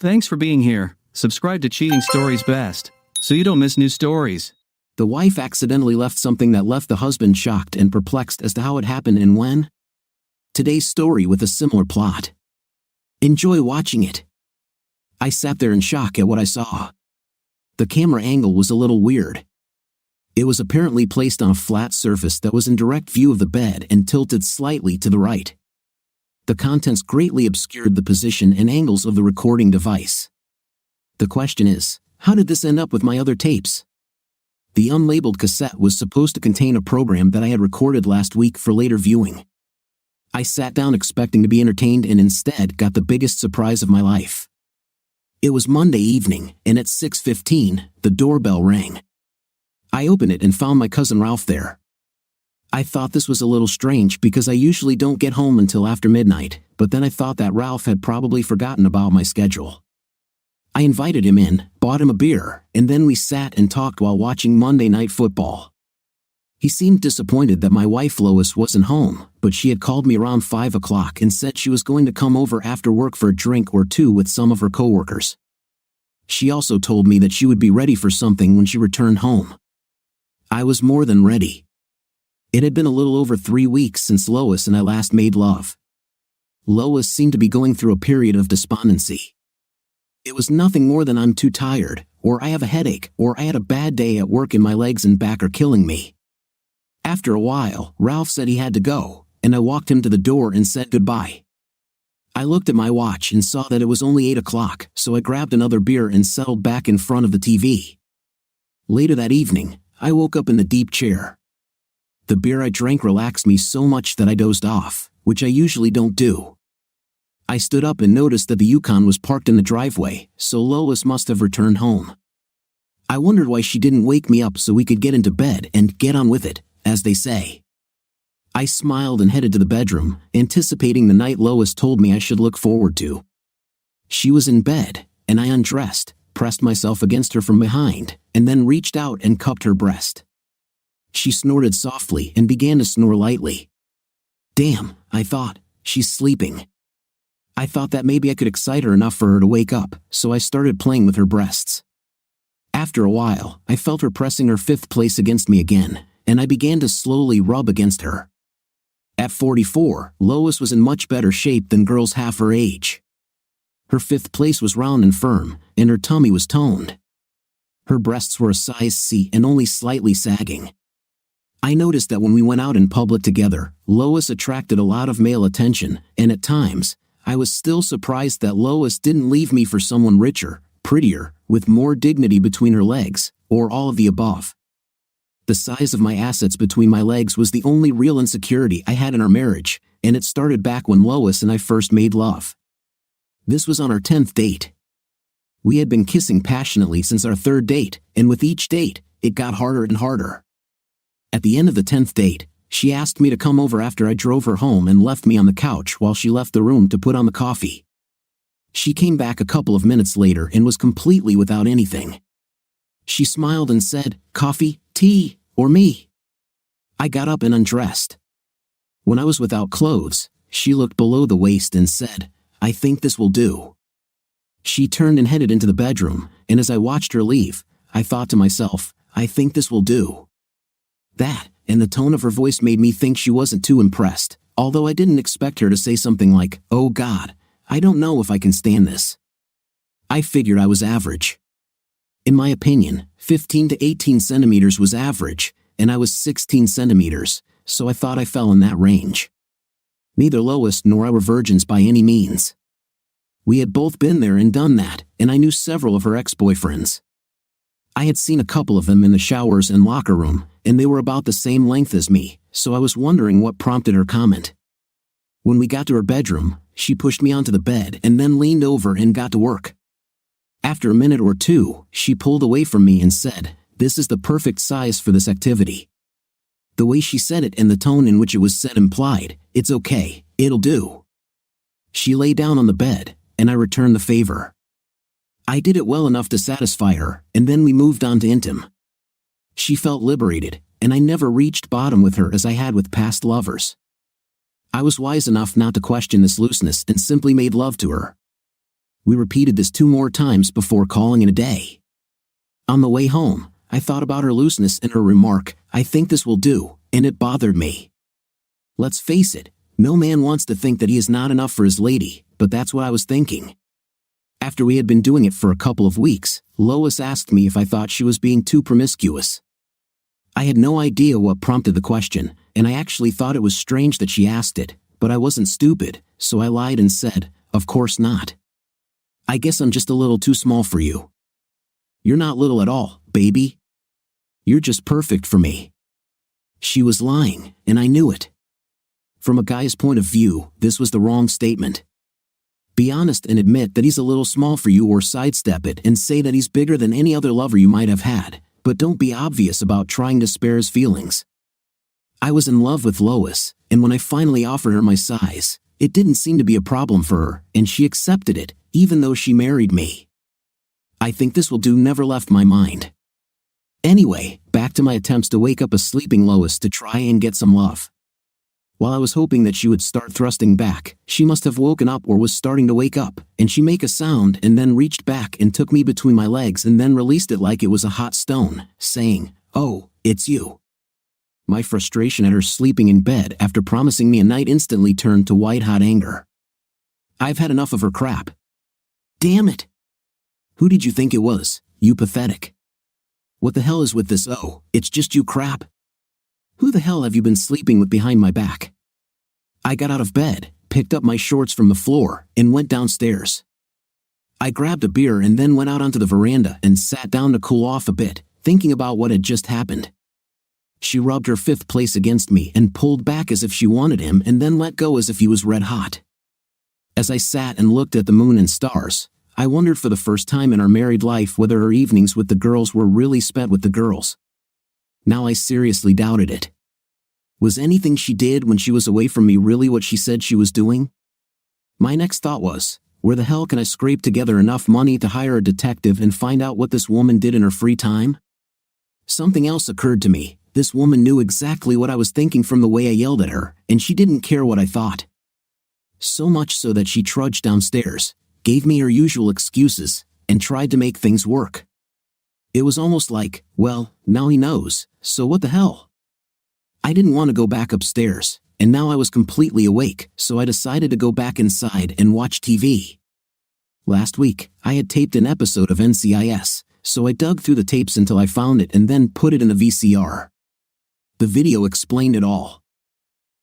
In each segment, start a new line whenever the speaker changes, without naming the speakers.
Thanks for being here. Subscribe to Cheating Stories Best, so you don't miss new stories.
The wife accidentally left something that left the husband shocked and perplexed as to how it happened and when. Today's story with a similar plot. Enjoy watching it. I sat there in shock at what I saw. The camera angle was a little weird. It was apparently placed on a flat surface that was in direct view of the bed and tilted slightly to the right. The contents greatly obscured the position and angles of the recording device. The question is, how did this end up with my other tapes? The unlabeled cassette was supposed to contain a program that I had recorded last week for later viewing. I sat down expecting to be entertained and instead got the biggest surprise of my life. It was Monday evening, and at 6:15, the doorbell rang. I opened it and found my cousin Ralph there. I thought this was a little strange because I usually don't get home until after midnight, but then I thought that Ralph had probably forgotten about my schedule. I invited him in, bought him a beer, and then we sat and talked while watching Monday Night Football. He seemed disappointed that my wife Lois wasn't home, but she had called me around 5 o'clock and said she was going to come over after work for a drink or two with some of her coworkers. She also told me that she would be ready for something when she returned home. I was more than ready. It had been a little over 3 weeks since Lois and I last made love. Lois seemed to be going through a period of despondency. It was nothing more than I'm too tired, or I have a headache, or I had a bad day at work and my legs and back are killing me. After a while, Ralph said he had to go, and I walked him to the door and said goodbye. I looked at my watch and saw that it was only 8 o'clock, so I grabbed another beer and settled back in front of the TV. Later that evening, I woke up in the deep chair. The beer I drank relaxed me so much that I dozed off, which I usually don't do. I stood up and noticed that the Yukon was parked in the driveway, so Lois must have returned home. I wondered why she didn't wake me up so we could get into bed and get on with it, as they say. I smiled and headed to the bedroom, anticipating the night Lois told me I should look forward to. She was in bed, and I undressed, pressed myself against her from behind, and then reached out and cupped her breast. She snorted softly and began to snore lightly. Damn, I thought, she's sleeping. I thought that maybe I could excite her enough for her to wake up, so I started playing with her breasts. After a while, I felt her pressing her fifth place against me again, and I began to slowly rub against her. At 44, Lois was in much better shape than girls half her age. Her fifth place was round and firm, and her tummy was toned. Her breasts were a size C and only slightly sagging. I noticed that when we went out in public together, Lois attracted a lot of male attention, and at times, I was still surprised that Lois didn't leave me for someone richer, prettier, with more dignity between her legs, or all of the above. The size of my assets between my legs was the only real insecurity I had in our marriage, and it started back when Lois and I first made love. This was on our 10th date. We had been kissing passionately since our 3rd date, and with each date, it got harder and harder. At the end of the 10th date, she asked me to come over after I drove her home and left me on the couch while she left the room to put on the coffee. She came back a couple of minutes later and was completely without anything. She smiled and said, "Coffee, tea, or me?" I got up and undressed. When I was without clothes, she looked below the waist and said, "I think this will do." She turned and headed into the bedroom, and as I watched her leave, I thought to myself, I think this will do. That, and the tone of her voice made me think she wasn't too impressed, although I didn't expect her to say something like, "Oh God, I don't know if I can stand this." I figured I was average. In my opinion, 15 to 18 centimeters was average, and I was 16 centimeters, so I thought I fell in that range. Neither Lois nor I were virgins by any means. We had both been there and done that, and I knew several of her ex-boyfriends. I had seen a couple of them in the showers and locker room, and they were about the same length as me, so I was wondering what prompted her comment. When we got to her bedroom, she pushed me onto the bed and then leaned over and got to work. After a minute or two, she pulled away from me and said, "This is the perfect size for this activity." The way she said it and the tone in which it was said implied, "It's okay, it'll do." She lay down on the bed, and I returned the favor. I did it well enough to satisfy her, and then we moved on to intim. She felt liberated, and I never reached bottom with her as I had with past lovers. I was wise enough not to question this looseness and simply made love to her. We repeated this 2 more times before calling it a day. On the way home, I thought about her looseness and her remark, "I think this will do," and it bothered me. Let's face it, no man wants to think that he is not enough for his lady, but that's what I was thinking. After we had been doing it for a couple of weeks, Lois asked me if I thought she was being too promiscuous. I had no idea what prompted the question, and I actually thought it was strange that she asked it, but I wasn't stupid, so I lied and said, "Of course not. I guess I'm just a little too small for you." "You're not little at all, baby. You're just perfect for me." She was lying, and I knew it. From a guy's point of view, this was the wrong statement. Be honest and admit that he's a little small for you, or sidestep it and say that he's bigger than any other lover you might have had, but don't be obvious about trying to spare his feelings. I was in love with Lois, and when I finally offered her my size, it didn't seem to be a problem for her, and she accepted it, even though she married me. "I think this will do" never left my mind. Anyway, back to my attempts to wake up a sleeping Lois to try and get some love. While I was hoping that she would start thrusting back, she must have woken up or was starting to wake up, and she made a sound and then reached back and took me between my legs and then released it like it was a hot stone, saying, "Oh, it's you." My frustration at her sleeping in bed after promising me a night instantly turned to white-hot anger. I've had enough of her crap. Damn it! Who did you think it was, you pathetic? What the hell is with this "oh, it's just you" crap? Who the hell have you been sleeping with behind my back? I got out of bed, picked up my shorts from the floor, and went downstairs. I grabbed a beer and then went out onto the veranda and sat down to cool off a bit, thinking about what had just happened. She rubbed her fifth place against me and pulled back as if she wanted him and then let go as if he was red hot. As I sat and looked at the moon and stars, I wondered for the first time in our married life whether her evenings with the girls were really spent with the girls. Now I seriously doubted it. Was anything she did when she was away from me really what she said she was doing? My next thought was, where the hell can I scrape together enough money to hire a detective and find out what this woman did in her free time? Something else occurred to me. This woman knew exactly what I was thinking from the way I yelled at her, and she didn't care what I thought. So much so that she trudged downstairs, gave me her usual excuses, and tried to make things work. It was almost like, well, now he knows, so what the hell? I didn't want to go back upstairs, and now I was completely awake, so I decided to go back inside and watch TV. Last week, I had taped an episode of NCIS, so I dug through the tapes until I found it and then put it in the VCR. The video explained it all.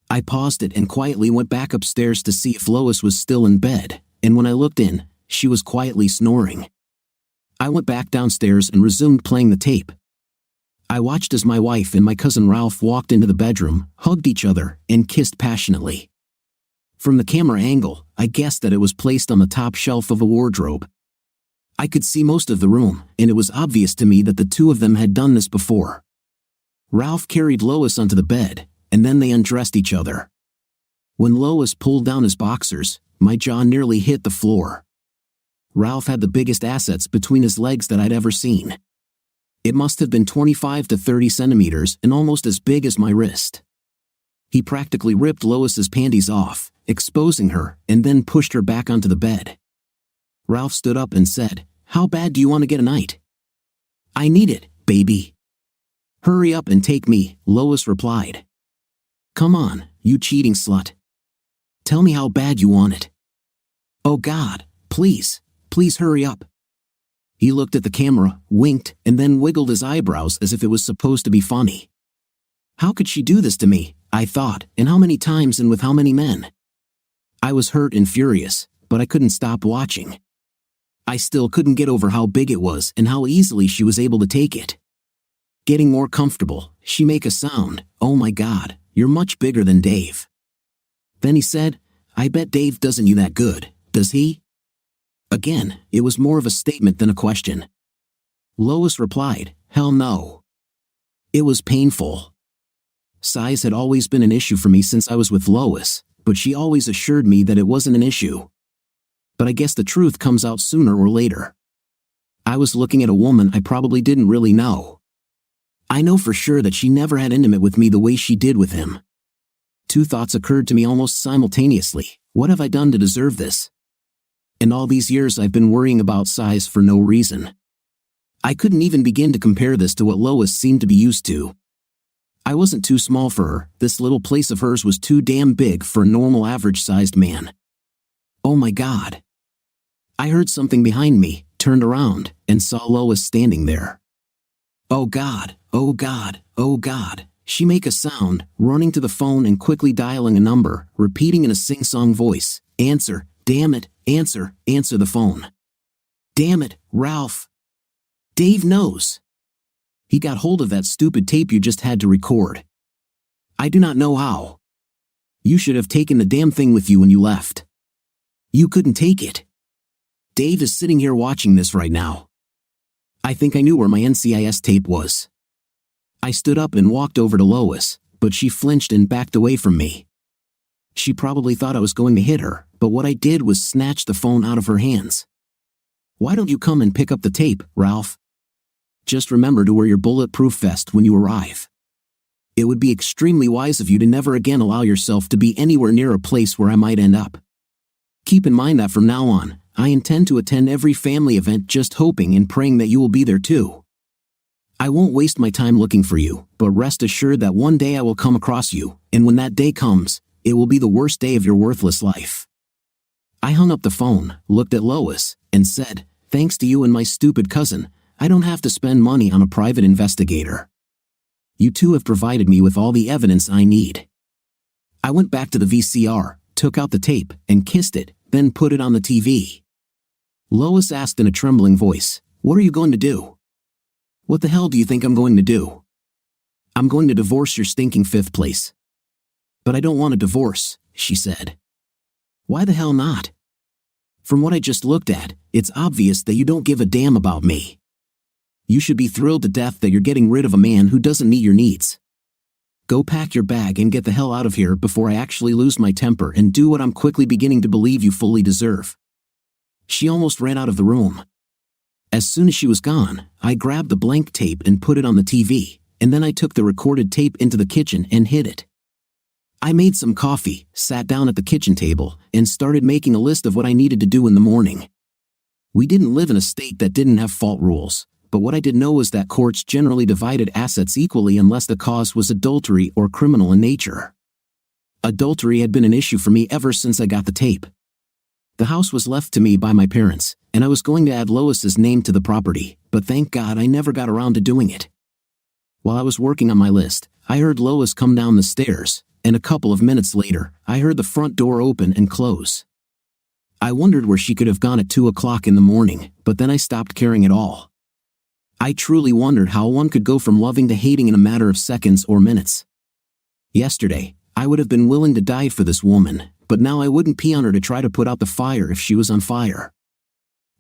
I paused it and quietly went back upstairs to see if Lois was still in bed, and when I looked in, she was quietly snoring. I went back downstairs and resumed playing the tape. I watched as my wife and my cousin Ralph walked into the bedroom, hugged each other, and kissed passionately. From the camera angle, I guessed that it was placed on the top shelf of a wardrobe. I could see most of the room, and it was obvious to me that the two of them had done this before. Ralph carried Lois onto the bed, and then they undressed each other. When Lois pulled down his boxers, my jaw nearly hit the floor. Ralph had the biggest assets between his legs that I'd ever seen. It must have been 25 to 30 centimeters and almost as big as my wrist. He practically ripped Lois's panties off, exposing her, and then pushed her back onto the bed. Ralph stood up and said, "How bad do you want to get a night?" "I need it, baby." "Hurry up and take me," Lois replied. "Come on, you cheating slut. Tell me how bad you want it." "Oh God, please hurry up." He looked at the camera, winked, and then wiggled his eyebrows as if it was supposed to be funny. How could she do this to me, I thought, and how many times and with how many men? I was hurt and furious, but I couldn't stop watching. I still couldn't get over how big it was and how easily she was able to take it. Getting more comfortable, she made a sound, "Oh my God, you're much bigger than Dave." Then he said, "I bet Dave doesn't you that good, does he?" Again, it was more of a statement than a question. Lois replied, "Hell no." It was painful. Size had always been an issue for me since I was with Lois, but she always assured me that it wasn't an issue. But I guess the truth comes out sooner or later. I was looking at a woman I probably didn't really know. I know for sure that she never had intimate with me the way she did with him. Two thoughts occurred to me almost simultaneously. What have I done to deserve this? and all these years I've been worrying about size for no reason. I couldn't even begin to compare this to what Lois seemed to be used to. I wasn't too small for her, this little place of hers was too damn big for a normal average-sized man. Oh my God. I heard something behind me, turned around, and saw Lois standing there. Oh God, oh God, oh God. She make a sound, running to the phone and quickly dialing a number, repeating in a sing-song voice, "Answer, damn it, answer, answer the phone. Damn it, Ralph. Dave knows. He got hold of that stupid tape you just had to record. I do not know how. You should have taken the damn thing with you when you left. You couldn't take it. Dave is sitting here watching this right now. I think I knew where my NCIS tape was." I stood up and walked over to Lois, but she flinched and backed away from me. She probably thought I was going to hit her, but what I did was snatch the phone out of her hands. "Why don't you come and pick up the tape, Ralph? Just remember to wear your bulletproof vest when you arrive. It would be extremely wise of you to never again allow yourself to be anywhere near a place where I might end up. Keep in mind that from now on, I intend to attend every family event just hoping and praying that you will be there too. I won't waste my time looking for you, but rest assured that one day I will come across you, and when that day comes, it will be the worst day of your worthless life." I hung up the phone, looked at Lois, and said, "Thanks to you and my stupid cousin, I don't have to spend money on a private investigator. You two have provided me with all the evidence I need." I went back to the VCR, took out the tape, and kissed it, then put it on the TV. Lois asked in a trembling voice, "What are you going to do?" "What the hell do you think I'm going to do?" "I'm going to divorce your stinking fifth place." "But I don't want a divorce," she said. "Why the hell not? From what I just looked at, it's obvious that you don't give a damn about me. You should be thrilled to death that you're getting rid of a man who doesn't meet your needs. Go pack your bag and get the hell out of here before I actually lose my temper and do what I'm quickly beginning to believe you fully deserve." She almost ran out of the room. As soon as she was gone, I grabbed the blank tape and put it on the TV, and then I took the recorded tape into the kitchen and hid it. I made some coffee, sat down at the kitchen table, and started making a list of what I needed to do in the morning. We didn't live in a state that didn't have fault rules, but what I did know was that courts generally divided assets equally unless the cause was adultery or criminal in nature. Adultery had been an issue for me ever since I got the tape. The house was left to me by my parents, and I was going to add Lois's name to the property, but thank God I never got around to doing it. While I was working on my list, I heard Lois come down the stairs, and a couple of minutes later, I heard the front door open and close. I wondered where she could have gone at 2 o'clock in the morning, but then I stopped caring at all. I truly wondered how one could go from loving to hating in a matter of seconds or minutes. Yesterday, I would have been willing to die for this woman, but now I wouldn't pee on her to try to put out the fire if she was on fire.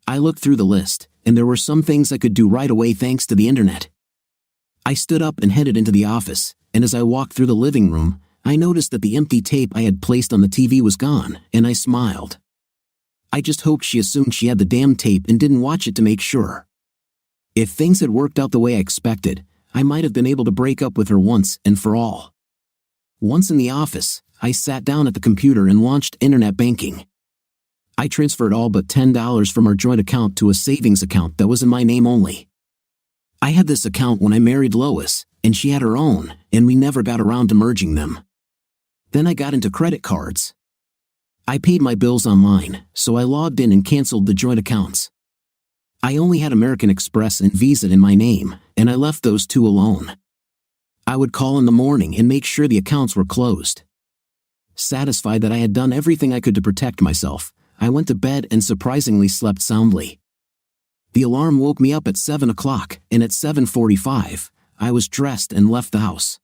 I looked through the list, and there were some things I could do right away thanks to the internet. I stood up and headed into the office, and as I walked through the living room, I noticed that the empty tape I had placed on the TV was gone, and I smiled. I just hoped she assumed she had the damn tape and didn't watch it to make sure. If things had worked out the way I expected, I might have been able to break up with her once and for all. Once in the office, I sat down at the computer and launched internet banking. I transferred all but $10 from our joint account to a savings account that was in my name only. I had this account when I married Lois, and she had her own, and we never got around to merging them. Then I got into credit cards. I paid my bills online, so I logged in and canceled the joint accounts. I only had American Express and Visa in my name, and I left those two alone. I would call in the morning and make sure the accounts were closed. Satisfied that I had done everything I could to protect myself, I went to bed and surprisingly slept soundly. The alarm woke me up at 7 o'clock, and at 7:45, I was dressed and left the house.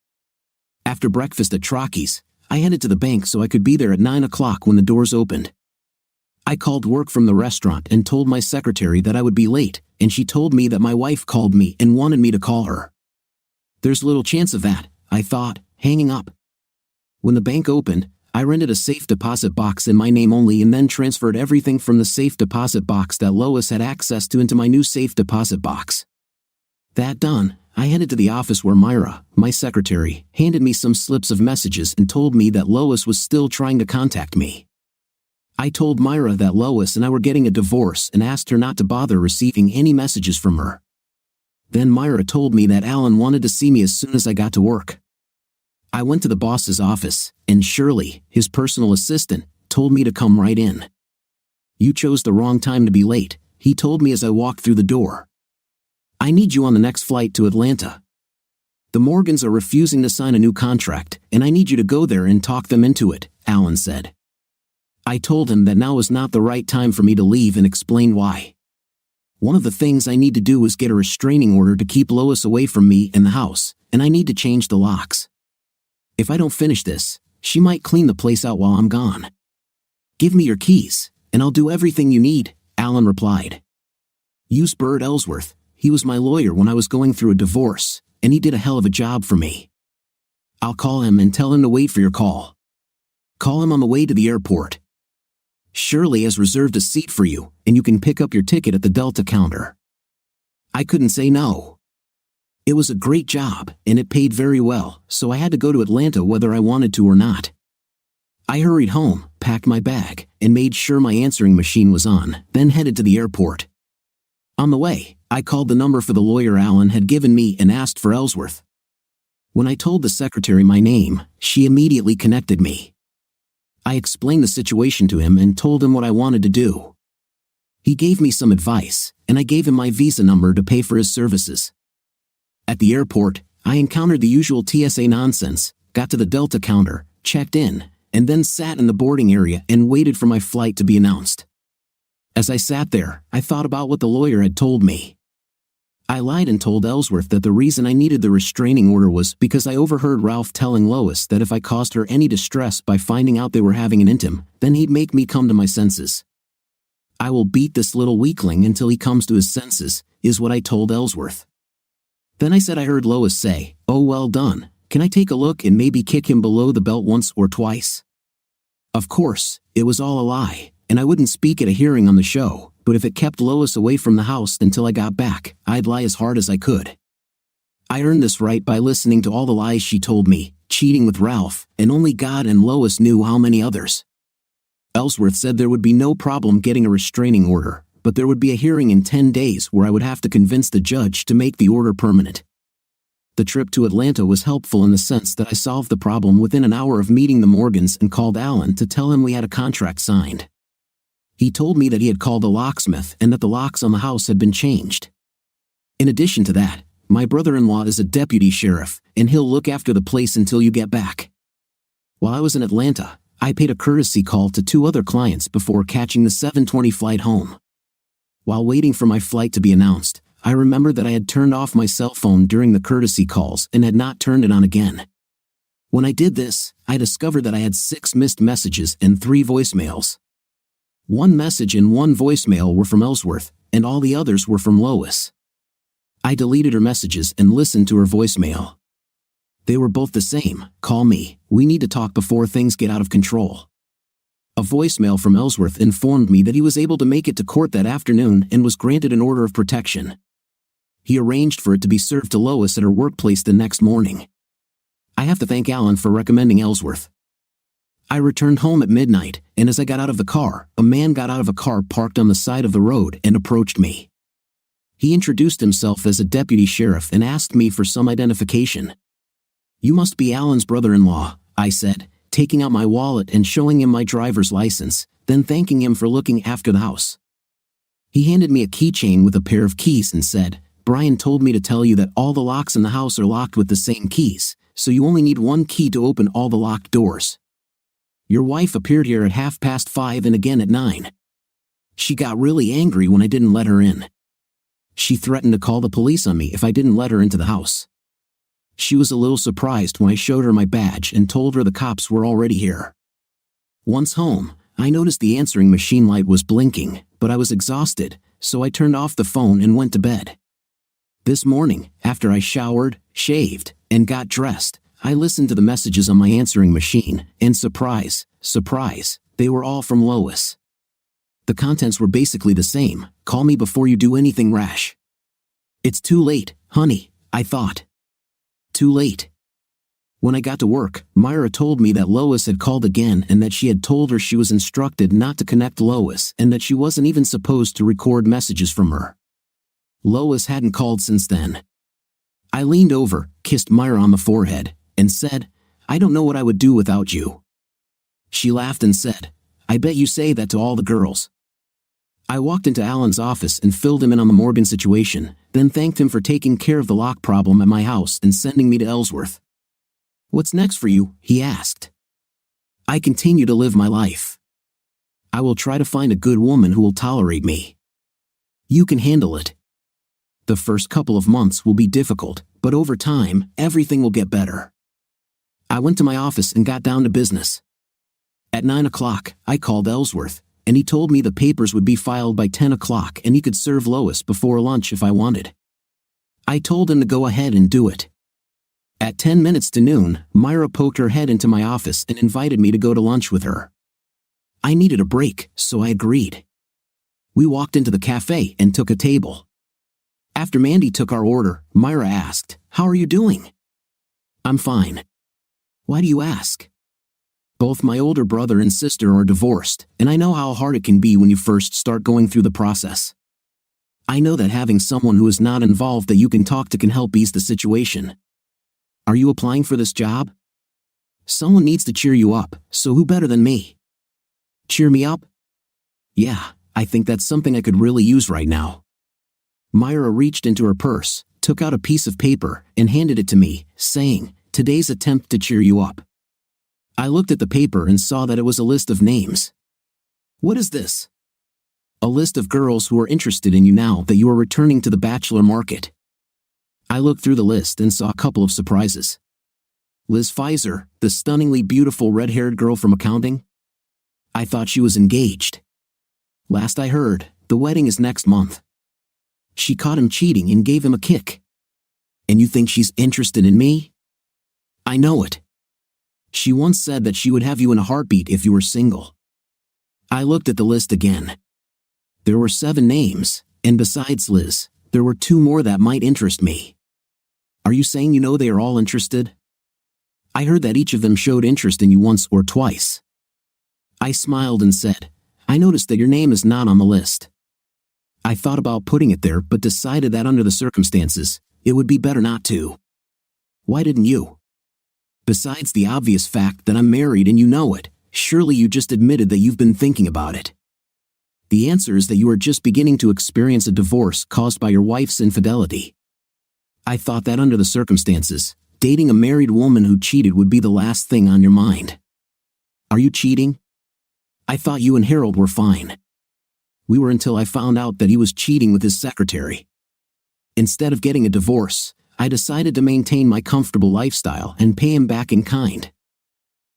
After breakfast at Trocki's, I headed to the bank so I could be there at 9 o'clock when the doors opened. I called work from the restaurant and told my secretary that I would be late, and she told me that my wife called me and wanted me to call her. There's little chance of that, I thought, hanging up. When the bank opened, I rented a safe deposit box in my name only and then transferred everything from the safe deposit box that Lois had access to into my new safe deposit box. That done, I headed to the office where Myra, my secretary, handed me some slips of messages and told me that Lois was still trying to contact me. I told Myra that Lois and I were getting a divorce and asked her not to bother receiving any messages from her. Then Myra told me that Alan wanted to see me as soon as I got to work. I went to the boss's office, and Shirley, his personal assistant, told me to come right in. "You chose the wrong time to be late," he told me as I walked through the door. "I need you on the next flight to Atlanta. The Morgans are refusing to sign a new contract, and I need you to go there and talk them into it," Alan said. I told him that now was not the right time for me to leave and explained why. One of the things I need to do is get a restraining order to keep Lois away from me and the house, and I need to change the locks. If I don't finish this, she might clean the place out while I'm gone. "Give me your keys, and I'll do everything you need," Alan replied. "Use Bird Ellsworth. He was my lawyer when I was going through a divorce, and he did a hell of a job for me. I'll call him and tell him to wait for your call. Call him on the way to the airport. Shirley has reserved a seat for you, and you can pick up your ticket at the Delta counter." I couldn't say no. It was a great job, and it paid very well, so I had to go to Atlanta whether I wanted to or not. I hurried home, packed my bag, and made sure my answering machine was on, then headed to the airport. On the way, I called the number for the lawyer Alan had given me and asked for Ellsworth. When I told the secretary my name, she immediately connected me. I explained the situation to him and told him what I wanted to do. He gave me some advice, and I gave him my visa number to pay for his services. At the airport, I encountered the usual TSA nonsense, got to the Delta counter, checked in, and then sat in the boarding area and waited for my flight to be announced. As I sat there, I thought about what the lawyer had told me. I lied and told Ellsworth that the reason I needed the restraining order was because I overheard Ralph telling Lois that if I caused her any distress by finding out they were having an intim, then he'd make me come to my senses. "I will beat this little weakling until he comes to his senses," is what I told Ellsworth. Then I said I heard Lois say, "Oh, well done, can I take a look and maybe kick him below the belt once or twice?" Of course, it was all a lie, and I wouldn't speak at a hearing on the show, but if it kept Lois away from the house until I got back, I'd lie as hard as I could. I earned this right by listening to all the lies she told me, cheating with Ralph, and only God and Lois knew how many others. Ellsworth said there would be no problem getting a restraining order, but there would be a hearing in 10 days where I would have to convince the judge to make the order permanent. The trip to Atlanta was helpful in the sense that I solved the problem within an hour of meeting the Morgans and called Alan to tell him we had a contract signed. He told me that he had called a locksmith and that the locks on the house had been changed. In addition to that, my brother-in-law is a deputy sheriff, and he'll look after the place until you get back. While I was in Atlanta, I paid a courtesy call to 2 other clients before catching the 7:20 flight home. While waiting for my flight to be announced, I remembered that I had turned off my cell phone during the courtesy calls and had not turned it on again. When I did this, I discovered that I had 6 missed messages and 3 voicemails. 1 message and 1 voicemail were from Ellsworth, and all the others were from Lois. I deleted her messages and listened to her voicemail. They were both the same: "Call me, we need to talk before things get out of control." A voicemail from Ellsworth informed me that he was able to make it to court that afternoon and was granted an order of protection. He arranged for it to be served to Lois at her workplace the next morning. I have to thank Alan for recommending Ellsworth. I returned home at midnight, and as I got out of the car, a man got out of a car parked on the side of the road and approached me. He introduced himself as a deputy sheriff and asked me for some identification. "You must be Alan's brother-in-law," I said, taking out my wallet and showing him my driver's license, then thanking him for looking after the house. He handed me a keychain with a pair of keys and said, "Brian told me to tell you that all the locks in the house are locked with the same keys, so you only need 1 key to open all the locked doors. Your wife appeared here at 5:30 and again at 9. She got really angry when I didn't let her in. She threatened to call the police on me if I didn't let her into the house. She was a little surprised when I showed her my badge and told her the cops were already here." Once home, I noticed the answering machine light was blinking, but I was exhausted, so I turned off the phone and went to bed. This morning, after I showered, shaved, and got dressed, I listened to the messages on my answering machine, and surprise, surprise, they were all from Lois. The contents were basically the same: "Call me before you do anything rash." "It's too late, honey," I thought. Too late. When I got to work, Myra told me that Lois had called again and that she had told her she was instructed not to connect Lois and that she wasn't even supposed to record messages from her. Lois hadn't called since then. I leaned over, kissed Myra on the forehead, and said, "I don't know what I would do without you." She laughed and said, "I bet you say that to all the girls." I walked into Alan's office and filled him in on the Morgan situation, then thanked him for taking care of the lock problem at my house and sending me to Ellsworth. "What's next for you?" he asked. "I continue to live my life. I will try to find a good woman who will tolerate me. You can handle it. The first couple of months will be difficult, but over time, everything will get better." I went to my office and got down to business. At 9 o'clock, I called Ellsworth, and he told me the papers would be filed by 10 o'clock and he could serve Lois before lunch if I wanted. I told him to go ahead and do it. At 10 minutes to noon, Myra poked her head into my office and invited me to go to lunch with her. I needed a break, so I agreed. We walked into the cafe and took a table. After Mandy took our order, Myra asked, "How are you doing?" "I'm fine." "Why do you ask?" "Both my older brother and sister are divorced, and I know how hard it can be when you first start going through the process. I know that having someone who is not involved that you can talk to can help ease the situation. Are you applying for this job? Someone needs to cheer you up, so who better than me?" "Cheer me up?" "Yeah, I think that's something I could really use right now." Myra reached into her purse, took out a piece of paper, and handed it to me, saying, "Today's attempt to cheer you up." I looked at the paper and saw that it was a list of names. "What is this?" "A list of girls who are interested in you now that you are returning to the bachelor market." I looked through the list and saw a couple of surprises. Liz Pfizer, the stunningly beautiful red-haired girl from accounting. I thought she was engaged. Last I heard, the wedding is next month. She caught him cheating and gave him a kick. And you think she's interested in me? I know it. She once said that she would have you in a heartbeat if you were single. I looked at the list again. There were 7 names, and besides Liz, there were 2 more that might interest me. Are you saying you know they are all interested? I heard that each of them showed interest in you once or twice. I smiled and said, "I noticed that your name is not on the list." I thought about putting it there but decided that under the circumstances, it would be better not to. Why didn't you? Besides the obvious fact that I'm married and you know it, surely you just admitted that you've been thinking about it. The answer is that you are just beginning to experience a divorce caused by your wife's infidelity. I thought that under the circumstances, dating a married woman who cheated would be the last thing on your mind. Are you cheating? I thought you and Harold were fine. We were until I found out that he was cheating with his secretary. Instead of getting a divorce, I decided to maintain my comfortable lifestyle and pay him back in kind.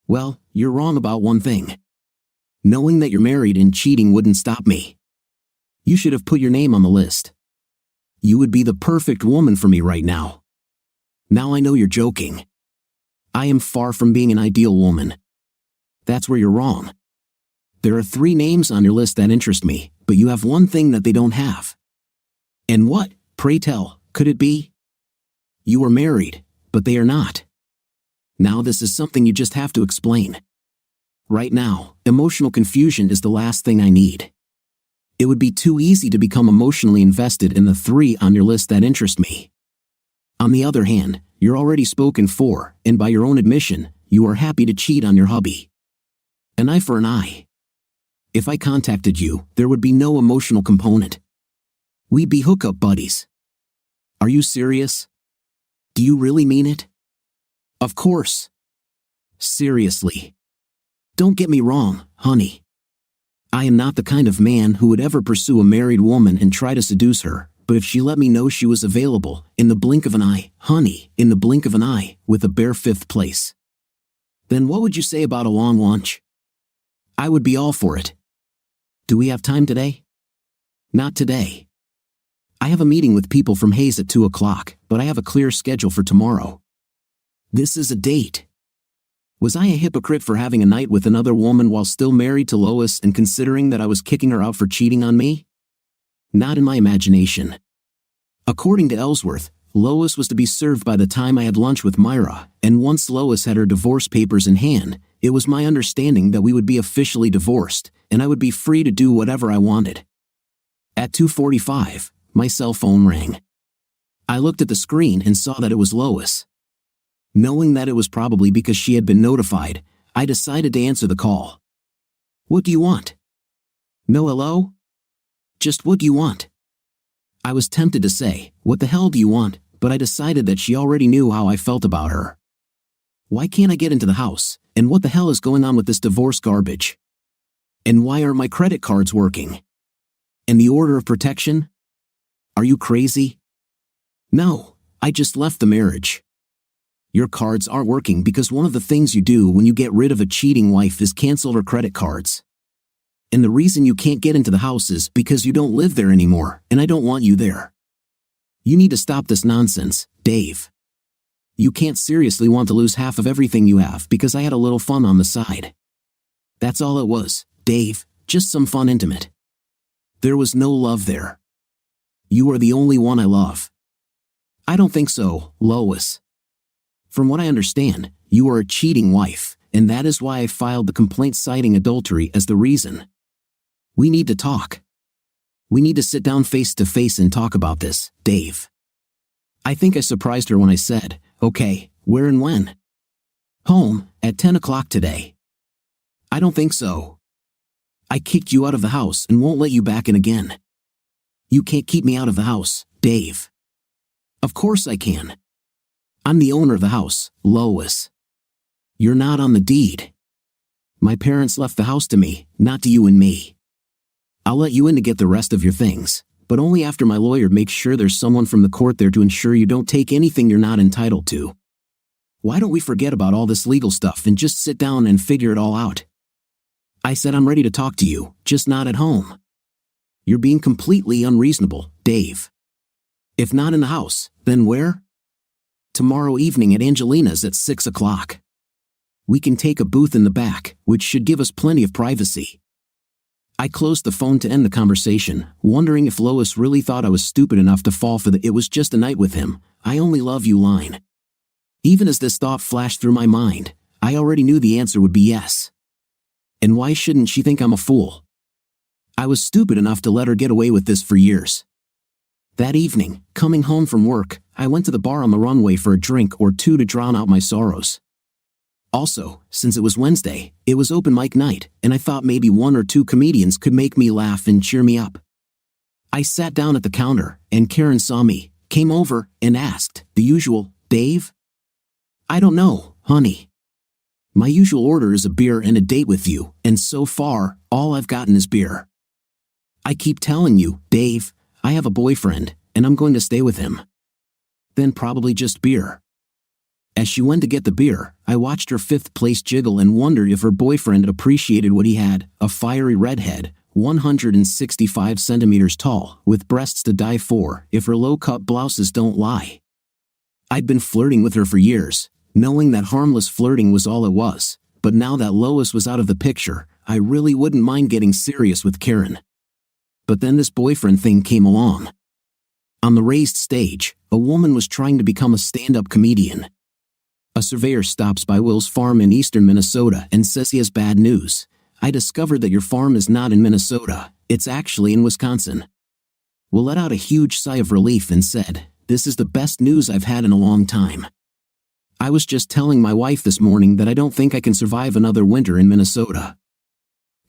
Well, you're wrong about one thing. Knowing that you're married and cheating wouldn't stop me. You should have put your name on the list. You would be the perfect woman for me right now. Now I know you're joking. I am far from being an ideal woman. That's where you're wrong. There are 3 names on your list that interest me, but you have one thing that they don't have. And what, pray tell, could it be? You are married, but they are not. Now this is something you just have to explain. Right now, emotional confusion is the last thing I need. It would be too easy to become emotionally invested in the 3 on your list that interest me. On the other hand, you're already spoken for, and by your own admission, you are happy to cheat on your hubby. An eye for an eye. If I contacted you, there would be no emotional component. We'd be hookup buddies. Are you serious? Do you really mean it? Of course. Seriously. Don't get me wrong, honey. I am not the kind of man who would ever pursue a married woman and try to seduce her, but if she let me know she was available, in the blink of an eye, honey, in the blink of an eye, with a bare 5th place. Then what would you say about a long lunch? I would be all for it. Do we have time today? Not today. I have a meeting with people from Hayes at 2 o'clock, but I have a clear schedule for tomorrow. This is a date. Was I a hypocrite for having a night with another woman while still married to Lois and considering that I was kicking her out for cheating on me? Not in my imagination. According to Ellsworth, Lois was to be served by the time I had lunch with Myra, and once Lois had her divorce papers in hand, it was my understanding that we would be officially divorced, and I would be free to do whatever I wanted. At 2:45, my cell phone rang. I looked at the screen and saw that it was Lois. Knowing that it was probably because she had been notified, I decided to answer the call. "What do you want?" "No hello? Just what do you want?" I was tempted to say, "What the hell do you want?" but I decided that she already knew how I felt about her. Why can't I get into the house, and what the hell is going on with this divorce garbage? And why aren't my credit cards working? And the order of protection? Are you crazy? No, I just left the marriage. Your cards aren't working because one of the things you do when you get rid of a cheating wife is cancel her credit cards. And the reason you can't get into the house is because you don't live there anymore, and I don't want you there. You need to stop this nonsense, Dave. You can't seriously want to lose half of everything you have because I had a little fun on the side. That's all it was, Dave, just some fun intimate. There was no love there. You are the only one I love. I don't think so, Lois. From what I understand, you are a cheating wife, and that is why I filed the complaint citing adultery as the reason. We need to talk. We need to sit down face to face and talk about this, Dave. I think I surprised her when I said, "Okay, where and when?" "Home, at 10 o'clock today." "I don't think so. I kicked you out of the house and won't let you back in again. You can't keep me out of the house, Dave." "Of course I can. I'm the owner of the house, Lois. You're not on the deed. My parents left the house to me, not to you and me. I'll let you in to get the rest of your things, but only after my lawyer makes sure there's someone from the court there to ensure you don't take anything you're not entitled to. Why don't we forget about all this legal stuff and just sit down and figure it all out?" I said I'm ready to talk to you, just not at home. You're being completely unreasonable, Dave. If not in the house, then where? Tomorrow evening at Angelina's at 6 o'clock. We can take a booth in the back, which should give us plenty of privacy. I closed the phone to end the conversation, wondering if Lois really thought I was stupid enough to fall for the "it was just a night with him, I only love you" line. Even as this thought flashed through my mind, I already knew the answer would be yes. And why shouldn't she think I'm a fool? I was stupid enough to let her get away with this for years. That evening, coming home from work, I went to the bar on the runway for a drink or two to drown out my sorrows. Also, since it was Wednesday, it was open mic night, and I thought maybe one or two comedians could make me laugh and cheer me up. I sat down at the counter, and Karen saw me, came over, and asked, the usual, "Dave?" "I don't know, honey. My usual order is a beer and a date with you, and so far, all I've gotten is beer. I keep telling you, Dave, I have a boyfriend, and I'm going to stay with him. Then probably just beer." As she went to get the beer, I watched her fifth place jiggle and wondered if her boyfriend appreciated what he had, a fiery redhead, 165 centimeters tall, with breasts to die for, if her low-cut blouses don't lie. I'd been flirting with her for years, knowing that harmless flirting was all it was, but now that Lois was out of the picture, I really wouldn't mind getting serious with Karen. But then this boyfriend thing came along. On the raised stage, a woman was trying to become a stand-up comedian. A surveyor stops by Will's farm in eastern Minnesota and says he has bad news. "I discovered that your farm is not in Minnesota, it's actually in Wisconsin." Will let out a huge sigh of relief and said, "This is the best news I've had in a long time. I was just telling my wife this morning that I don't think I can survive another winter in Minnesota."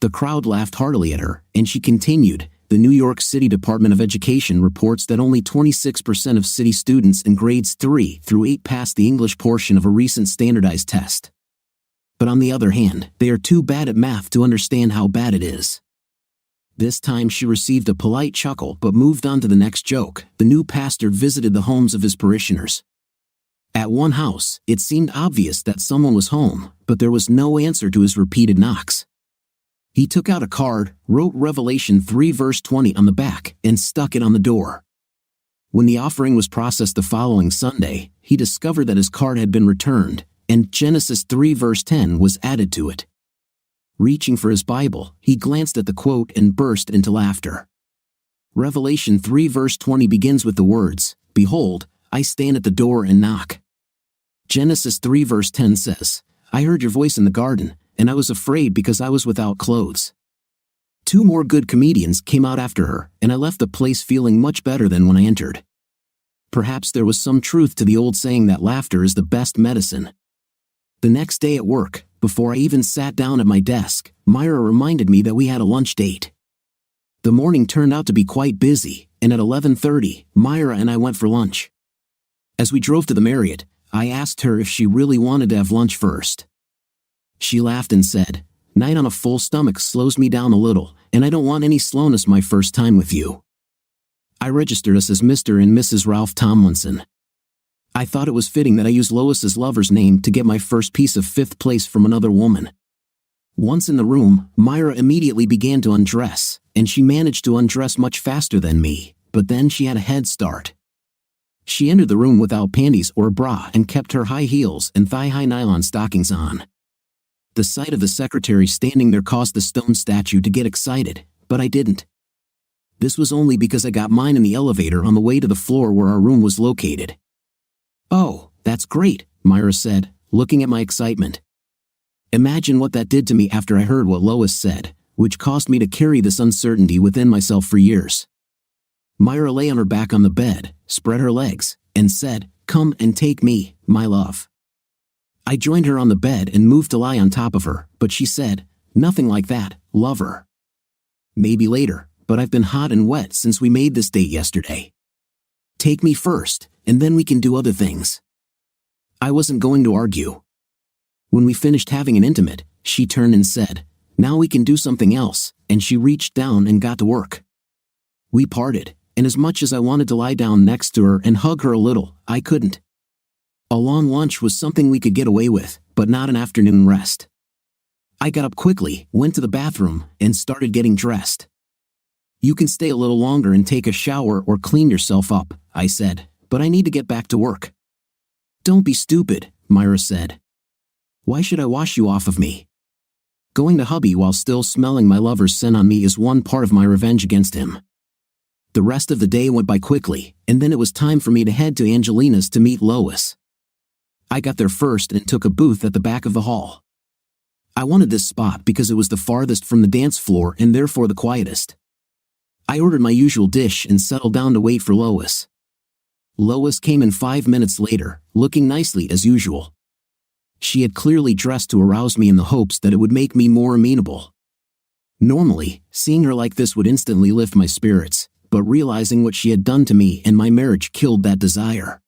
The crowd laughed heartily at her, and she continued, "The New York City Department of Education reports that only 26% of city students in grades 3 through 8 passed the English portion of a recent standardized test. But on the other hand, they are too bad at math to understand how bad it is." This time she received a polite chuckle but moved on to the next joke. The new pastor visited the homes of his parishioners. At one house, it seemed obvious that someone was home, but there was no answer to his repeated knocks. He took out a card, wrote Revelation 3 verse 20 on the back, and stuck it on the door. When the offering was processed the following Sunday, he discovered that his card had been returned, and Genesis 3 verse 10 was added to it. Reaching for his Bible, he glanced at the quote and burst into laughter. Revelation 3 verse 20 begins with the words, "Behold, I stand at the door and knock. Genesis 3 verse 10 says, I heard your voice in the garden, and I was afraid because I was without clothes. 2 more good comedians came out after her, and I left the place feeling much better than when I entered. Perhaps there was some truth to the old saying that laughter is the best medicine. The next day at work, before I even sat down at my desk, Myra reminded me that we had a lunch date. The morning turned out to be quite busy, and at 11:30, Myra and I went for lunch. As we drove to the Marriott, I asked her if she really wanted to have lunch first. She laughed and said, Night on a full stomach slows me down a little, and I don't want any slowness my first time with you. I registered us as Mr. and Mrs. Ralph Tomlinson. I thought it was fitting that I use Lois's lover's name to get my first piece of 5th place from another woman. Once in the room, Myra immediately began to undress, and she managed to undress much faster than me, but then she had a head start. She entered the room without panties or a bra and kept her high heels and thigh-high nylon stockings on. The sight of the secretary standing there caused the stone statue to get excited, but I didn't. This was only because I got mine in the elevator on the way to the floor where our room was located. Oh, that's great, Myra said, looking at my excitement. Imagine what that did to me after I heard what Lois said, which caused me to carry this uncertainty within myself for years. Myra lay on her back on the bed, spread her legs, and said, Come and take me, my love. I joined her on the bed and moved to lie on top of her, but she said, Nothing like that, lover. Maybe later, but I've been hot and wet since we made this date yesterday. Take me first, and then we can do other things. I wasn't going to argue. When we finished having an intimate, she turned and said, Now we can do something else, and she reached down and got to work. We parted, and as much as I wanted to lie down next to her and hug her a little, I couldn't. A long lunch was something we could get away with, but not an afternoon rest. I got up quickly, went to the bathroom, and started getting dressed. You can stay a little longer and take a shower or clean yourself up, I said, but I need to get back to work. Don't be stupid, Myra said. Why should I wash you off of me? Going to hubby while still smelling my lover's scent on me is one part of my revenge against him. The rest of the day went by quickly, and then it was time for me to head to Angelina's to meet Lois. I got there first and took a booth at the back of the hall. I wanted this spot because it was the farthest from the dance floor and therefore the quietest. I ordered my usual dish and settled down to wait for Lois. Lois came in 5 minutes later, looking nicely as usual. She had clearly dressed to arouse me in the hopes that it would make me more amenable. Normally, seeing her like this would instantly lift my spirits, but realizing what she had done to me and my marriage killed that desire.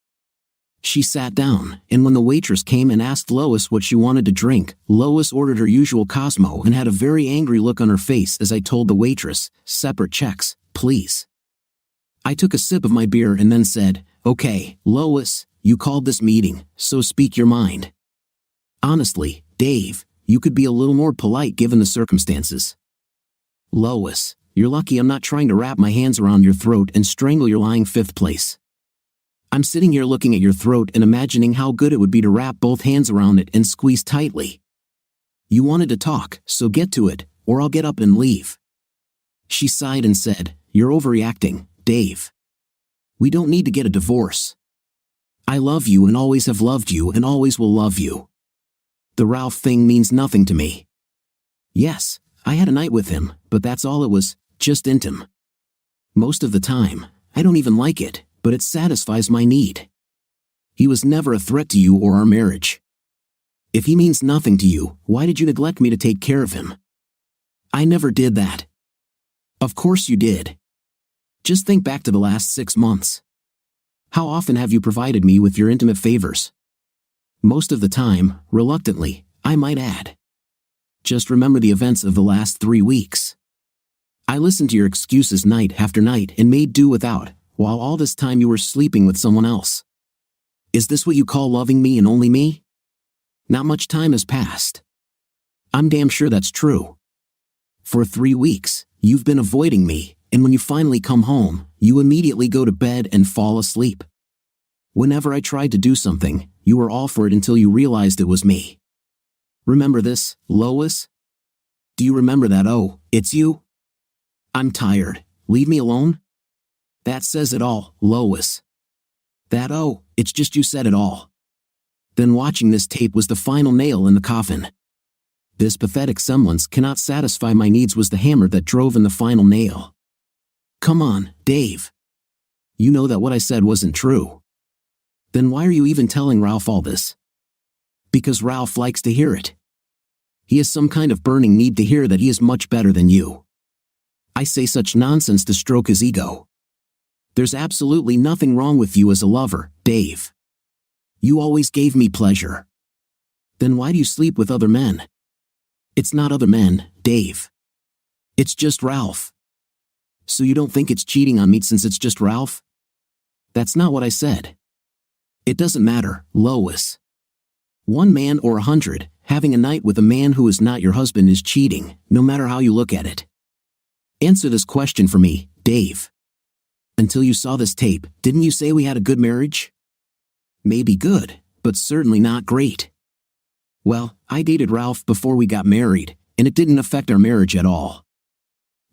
She sat down, and when the waitress came and asked Lois what she wanted to drink, Lois ordered her usual Cosmo and had a very angry look on her face as I told the waitress, Separate checks, please. I took a sip of my beer and then said, Okay, Lois, you called this meeting, so speak your mind. Honestly, Dave, you could be a little more polite given the circumstances. Lois, you're lucky I'm not trying to wrap my hands around your throat and strangle your lying 5th place. I'm sitting here looking at your throat and imagining how good it would be to wrap both hands around it and squeeze tightly. You wanted to talk, so get to it, or I'll get up and leave. She sighed and said, You're overreacting, Dave. We don't need to get a divorce. I love you and always have loved you and always will love you. The Ralph thing means nothing to me. Yes, I had a night with him, but that's all it was, just intim. Most of the time, I don't even like it, but it satisfies my need. He was never a threat to you or our marriage. If he means nothing to you, why did you neglect me to take care of him? I never did that. Of course you did. Just think back to the last 6 months. How often have you provided me with your intimate favors? Most of the time, reluctantly, I might add. Just remember the events of the last 3 weeks. I listened to your excuses night after night and made do without, while all this time you were sleeping with someone else. Is this what you call loving me and only me? Not much time has passed. I'm damn sure that's true. For 3 weeks, you've been avoiding me, and when you finally come home, you immediately go to bed and fall asleep. Whenever I tried to do something, you were all for it until you realized it was me. Remember this, Lois? Do you remember that? Oh, it's you? I'm tired. Leave me alone? That says it all, Lois. Oh, it's just you said it all. Then watching this tape was the final nail in the coffin. This pathetic semblance cannot satisfy my needs was the hammer that drove in the final nail. Come on, Dave. You know that what I said wasn't true. Then why are you even telling Ralph all this? Because Ralph likes to hear it. He has some kind of burning need to hear that he is much better than you. I say such nonsense to stroke his ego. There's absolutely nothing wrong with you as a lover, Dave. You always gave me pleasure. Then why do you sleep with other men? It's not other men, Dave. It's just Ralph. So you don't think it's cheating on me since it's just Ralph? That's not what I said. It doesn't matter, Lois. 1 man or 100, having a night with a man who is not your husband is cheating, no matter how you look at it. Answer this question for me, Dave. Until you saw this tape, didn't you say we had a good marriage? Maybe good, but certainly not great. Well, I dated Ralph before we got married, and it didn't affect our marriage at all.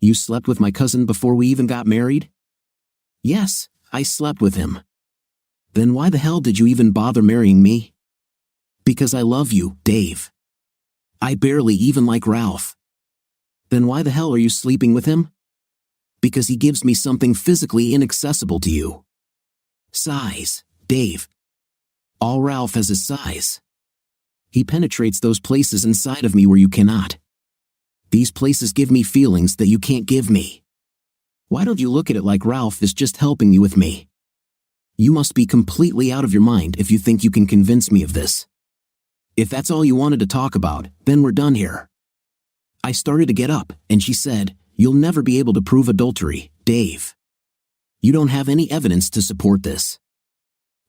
You slept with my cousin before we even got married? Yes, I slept with him. Then why the hell did you even bother marrying me? Because I love you, Dave. I barely even like Ralph. Then why the hell are you sleeping with him? Because he gives me something physically inaccessible to you. Size, Dave. All Ralph has is size. He penetrates those places inside of me where you cannot. These places give me feelings that you can't give me. Why don't you look at it like Ralph is just helping you with me? You must be completely out of your mind if you think you can convince me of this. If that's all you wanted to talk about, then we're done here. I started to get up, and she said, "You'll never be able to prove adultery, Dave. You don't have any evidence to support this.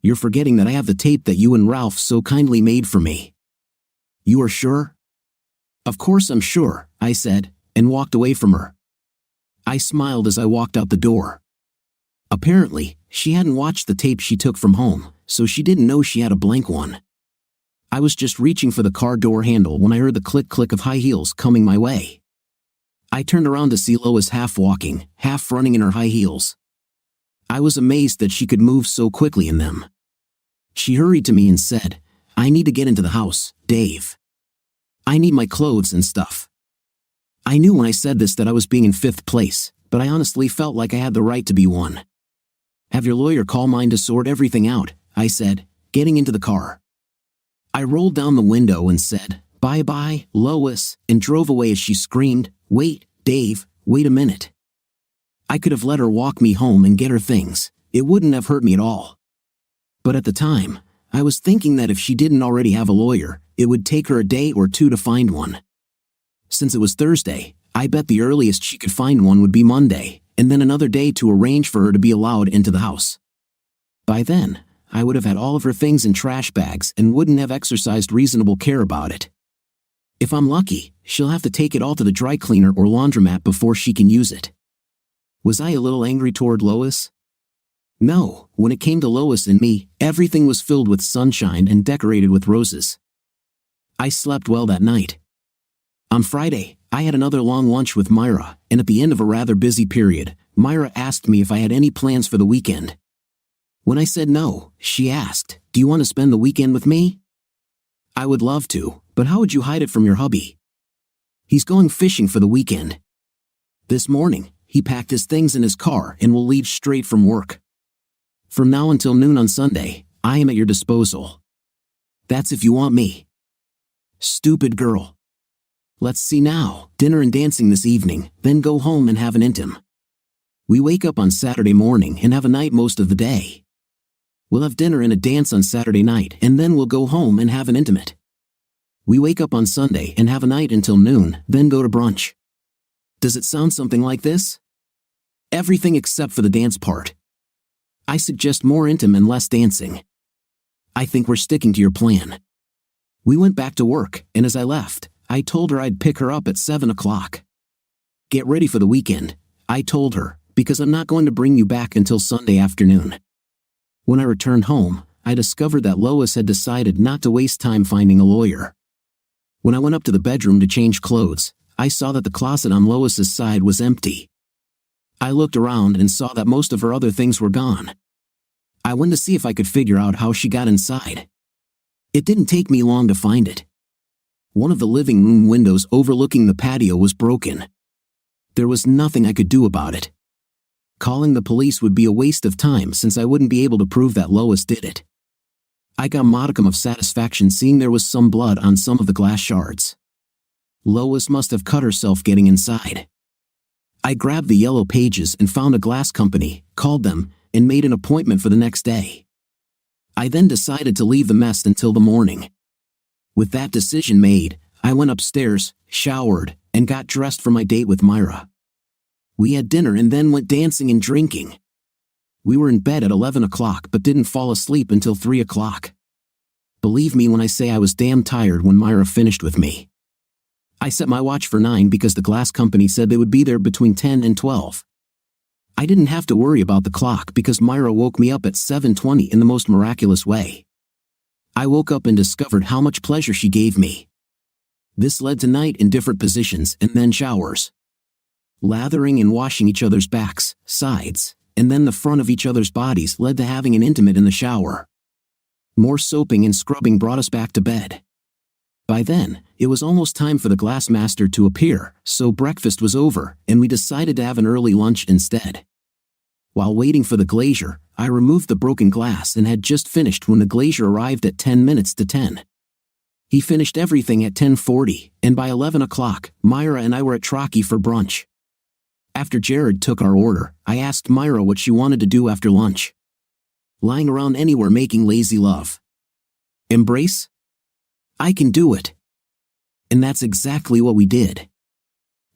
You're forgetting that I have the tape that you and Ralph so kindly made for me." You are sure? Of course I'm sure, I said, and walked away from her. I smiled as I walked out the door. Apparently, she hadn't watched the tape she took from home, so she didn't know she had a blank one. I was just reaching for the car door handle when I heard the click-click of high heels coming my way. I turned around to see Lois half walking, half running in her high heels. I was amazed that she could move so quickly in them. She hurried to me and said, "I need to get into the house, Dave. I need my clothes and stuff." I knew when I said this that I was being in 5th place, but I honestly felt like I had the right to be one. "Have your lawyer call mine to sort everything out," I said, getting into the car. I rolled down the window and said, "Bye-bye, Lois," and drove away as she screamed, "Wait, Dave, wait a minute." I could have let her walk me home and get her things. It wouldn't have hurt me at all. But at the time, I was thinking that if she didn't already have a lawyer, it would take her a day or 2 to find one. Since it was Thursday, I bet the earliest she could find one would be Monday, and then another day to arrange for her to be allowed into the house. By then, I would have had all of her things in trash bags and wouldn't have exercised reasonable care about it. If I'm lucky, she'll have to take it all to the dry cleaner or laundromat before she can use it. Was I a little angry toward Lois? No, when it came to Lois and me, everything was filled with sunshine and decorated with roses. I slept well that night. On Friday, I had another long lunch with Myra, and at the end of a rather busy period, Myra asked me if I had any plans for the weekend. When I said no, she asked, "Do you want to spend the weekend with me?" I would love to, but how would you hide it from your hubby? He's going fishing for the weekend. This morning, he packed his things in his car and will leave straight from work. From now until noon on Sunday, I am at your disposal. That's if you want me. Stupid girl. Let's see now, dinner and dancing this evening, then go home and have an intim. We wake up on Saturday morning and have a night most of the day. We'll have dinner and a dance on Saturday night, and then we'll go home and have an intimate. We wake up on Sunday and have a night until noon, then go to brunch. Does it sound something like this? Everything except for the dance part. I suggest more intim and less dancing. I think we're sticking to your plan. We went back to work, and as I left, I told her I'd pick her up at 7 o'clock. Get ready for the weekend, I told her, because I'm not going to bring you back until Sunday afternoon. When I returned home, I discovered that Lois had decided not to waste time finding a lawyer. When I went up to the bedroom to change clothes, I saw that the closet on Lois's side was empty. I looked around and saw that most of her other things were gone. I went to see if I could figure out how she got inside. It didn't take me long to find it. One of the living room windows overlooking the patio was broken. There was nothing I could do about it. Calling the police would be a waste of time since I wouldn't be able to prove that Lois did it. I got a modicum of satisfaction seeing there was some blood on some of the glass shards. Lois must have cut herself getting inside. I grabbed the yellow pages and found a glass company, called them, and made an appointment for the next day. I then decided to leave the mess until the morning. With that decision made, I went upstairs, showered, and got dressed for my date with Myra. We had dinner and then went dancing and drinking. We were in bed at 11 o'clock but didn't fall asleep until 3 o'clock. Believe me when I say I was damn tired when Myra finished with me. I set my watch for 9 because the glass company said they would be there between 10 and 12. I didn't have to worry about the clock because Myra woke me up at 7:20 in the most miraculous way. I woke up and discovered how much pleasure she gave me. This led to night in different positions and then showers. Lathering and washing each other's backs, sides, and then the front of each other's bodies led to having an intimate in the shower. More soaping and scrubbing brought us back to bed. By then, it was almost time for the glass master to appear, so breakfast was over, and we decided to have an early lunch instead. While waiting for the glazier, I removed the broken glass and had just finished when the glazier arrived at 10 minutes to 10. He finished everything at 10:40, and by 11 o'clock, Myra and I were at Trockey for brunch. After Jared took our order, I asked Myra what she wanted to do after lunch. Lying around anywhere making lazy love. Embrace? I can do it. And that's exactly what we did.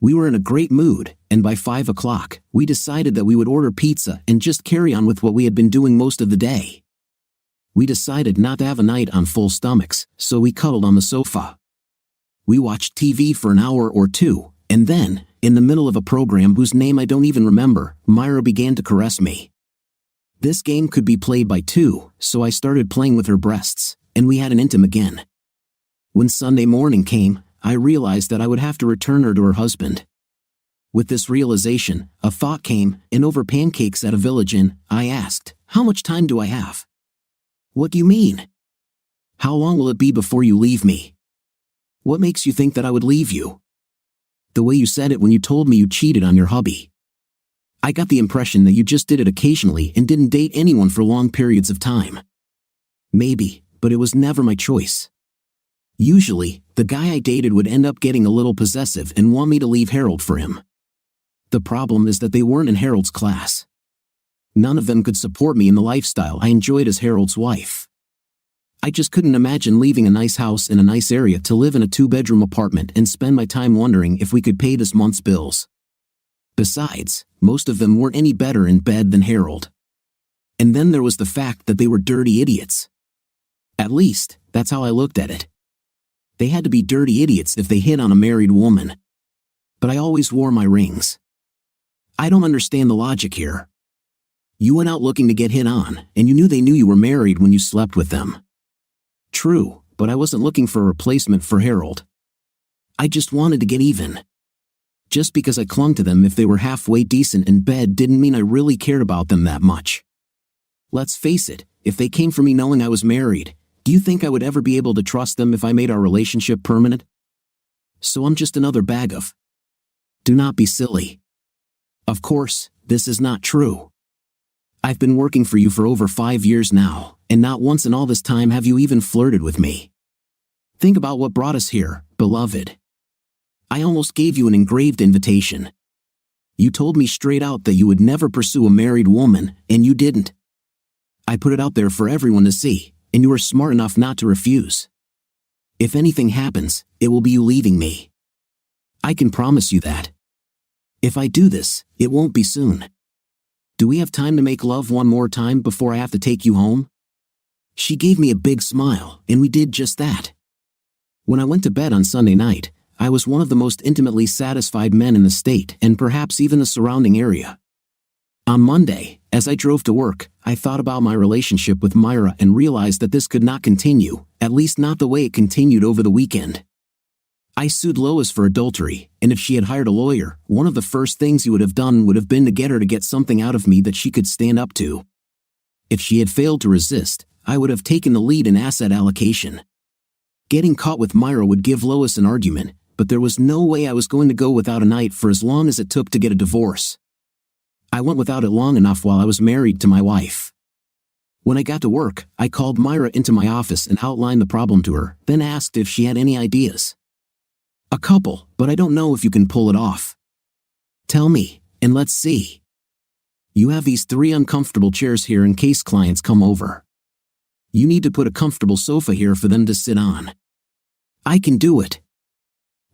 We were in a great mood, and by 5 o'clock, we decided that we would order pizza and just carry on with what we had been doing most of the day. We decided not to have a night on full stomachs, so we cuddled on the sofa. We watched TV for an hour or two, and then, in the middle of a program whose name I don't even remember, Myra began to caress me. This game could be played by two, so I started playing with her breasts, and we had an intim again. When Sunday morning came, I realized that I would have to return her to her husband. With this realization, a thought came, and over pancakes at a village inn, I asked, "How much time do I have?" "What do you mean?" "How long will it be before you leave me?" "What makes you think that I would leave you?" "The way you said it when you told me you cheated on your hubby. I got the impression that you just did it occasionally and didn't date anyone for long periods of time." "Maybe, but it was never my choice. Usually, the guy I dated would end up getting a little possessive and want me to leave Harold for him. The problem is that they weren't in Harold's class. None of them could support me in the lifestyle I enjoyed as Harold's wife. I just couldn't imagine leaving a nice house in a nice area to live in a 2-bedroom apartment and spend my time wondering if we could pay this month's bills. Besides, most of them weren't any better in bed than Harold. And then there was the fact that they were dirty idiots. At least, that's how I looked at it. They had to be dirty idiots if they hit on a married woman. But I always wore my rings. I don't understand the logic here. You went out looking to get hit on, and you knew they knew you were married when you slept with them. True, but I wasn't looking for a replacement for Harold. I just wanted to get even. Just because I clung to them if they were halfway decent in bed didn't mean I really cared about them that much. Let's face it, if they came for me knowing I was married, do you think I would ever be able to trust them if I made our relationship permanent? So I'm just another bag of. Do not be silly. Of course, this is not true. I've been working for you for over 5 years now, and not once in all this time have you even flirted with me. Think about what brought us here, beloved. I almost gave you an engraved invitation. You told me straight out that you would never pursue a married woman, and you didn't. I put it out there for everyone to see, and you were smart enough not to refuse. If anything happens, it will be you leaving me. I can promise you that. If I do this, it won't be soon. Do we have time to make love one more time before I have to take you home?" She gave me a big smile, and we did just that. When I went to bed on Sunday night, I was one of the most intimately satisfied men in the state and perhaps even the surrounding area. On Monday, as I drove to work, I thought about my relationship with Myra and realized that this could not continue, at least not the way it continued over the weekend. I sued Lois for adultery, and if she had hired a lawyer, one of the first things he would have done would have been to get her to get something out of me that she could stand up to. If she had failed to resist, I would have taken the lead in asset allocation. Getting caught with Myra would give Lois an argument, but there was no way I was going to go without a night for as long as it took to get a divorce. I went without it long enough while I was married to my wife. When I got to work, I called Myra into my office and outlined the problem to her, then asked if she had any ideas. A couple, but I don't know if you can pull it off. Tell me, and let's see. You have these 3 uncomfortable chairs here in case clients come over. You need to put a comfortable sofa here for them to sit on. I can do it.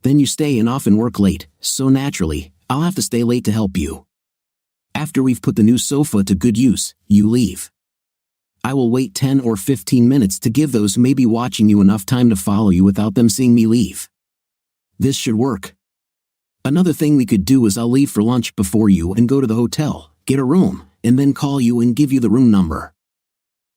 Then you stay and often work late, so naturally, I'll have to stay late to help you. After we've put the new sofa to good use, you leave. I will wait 10 or 15 minutes to give those who may be watching you enough time to follow you without them seeing me leave. This should work. Another thing we could do is I'll leave for lunch before you and go to the hotel, get a room, and then call you and give you the room number.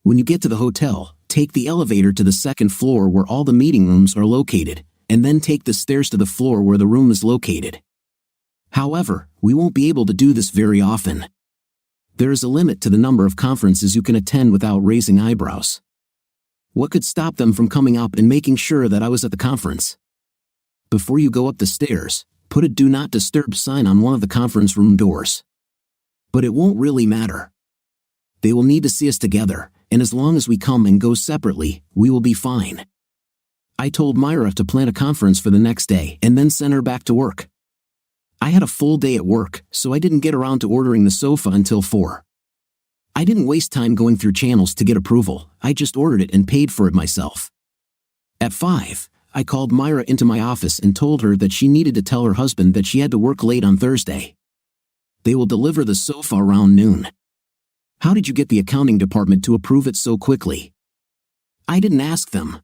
When you get to the hotel, take the elevator to the 2nd floor where all the meeting rooms are located, and then take the stairs to the floor where the room is located. However, we won't be able to do this very often. There is a limit to the number of conferences you can attend without raising eyebrows. What could stop them from coming up and making sure that I was at the conference? Before you go up the stairs, put a do not disturb sign on one of the conference room doors. But it won't really matter. They will need to see us together, and as long as we come and go separately, we will be fine. I told Myra to plan a conference for the next day and then send her back to work. I had a full day at work, so I didn't get around to ordering the sofa until 4. I didn't waste time going through channels to get approval, I just ordered it and paid for it myself. At 5, I called Myra into my office and told her that she needed to tell her husband that she had to work late on Thursday. They will deliver the sofa around noon. How did you get the accounting department to approve it so quickly? I didn't ask them.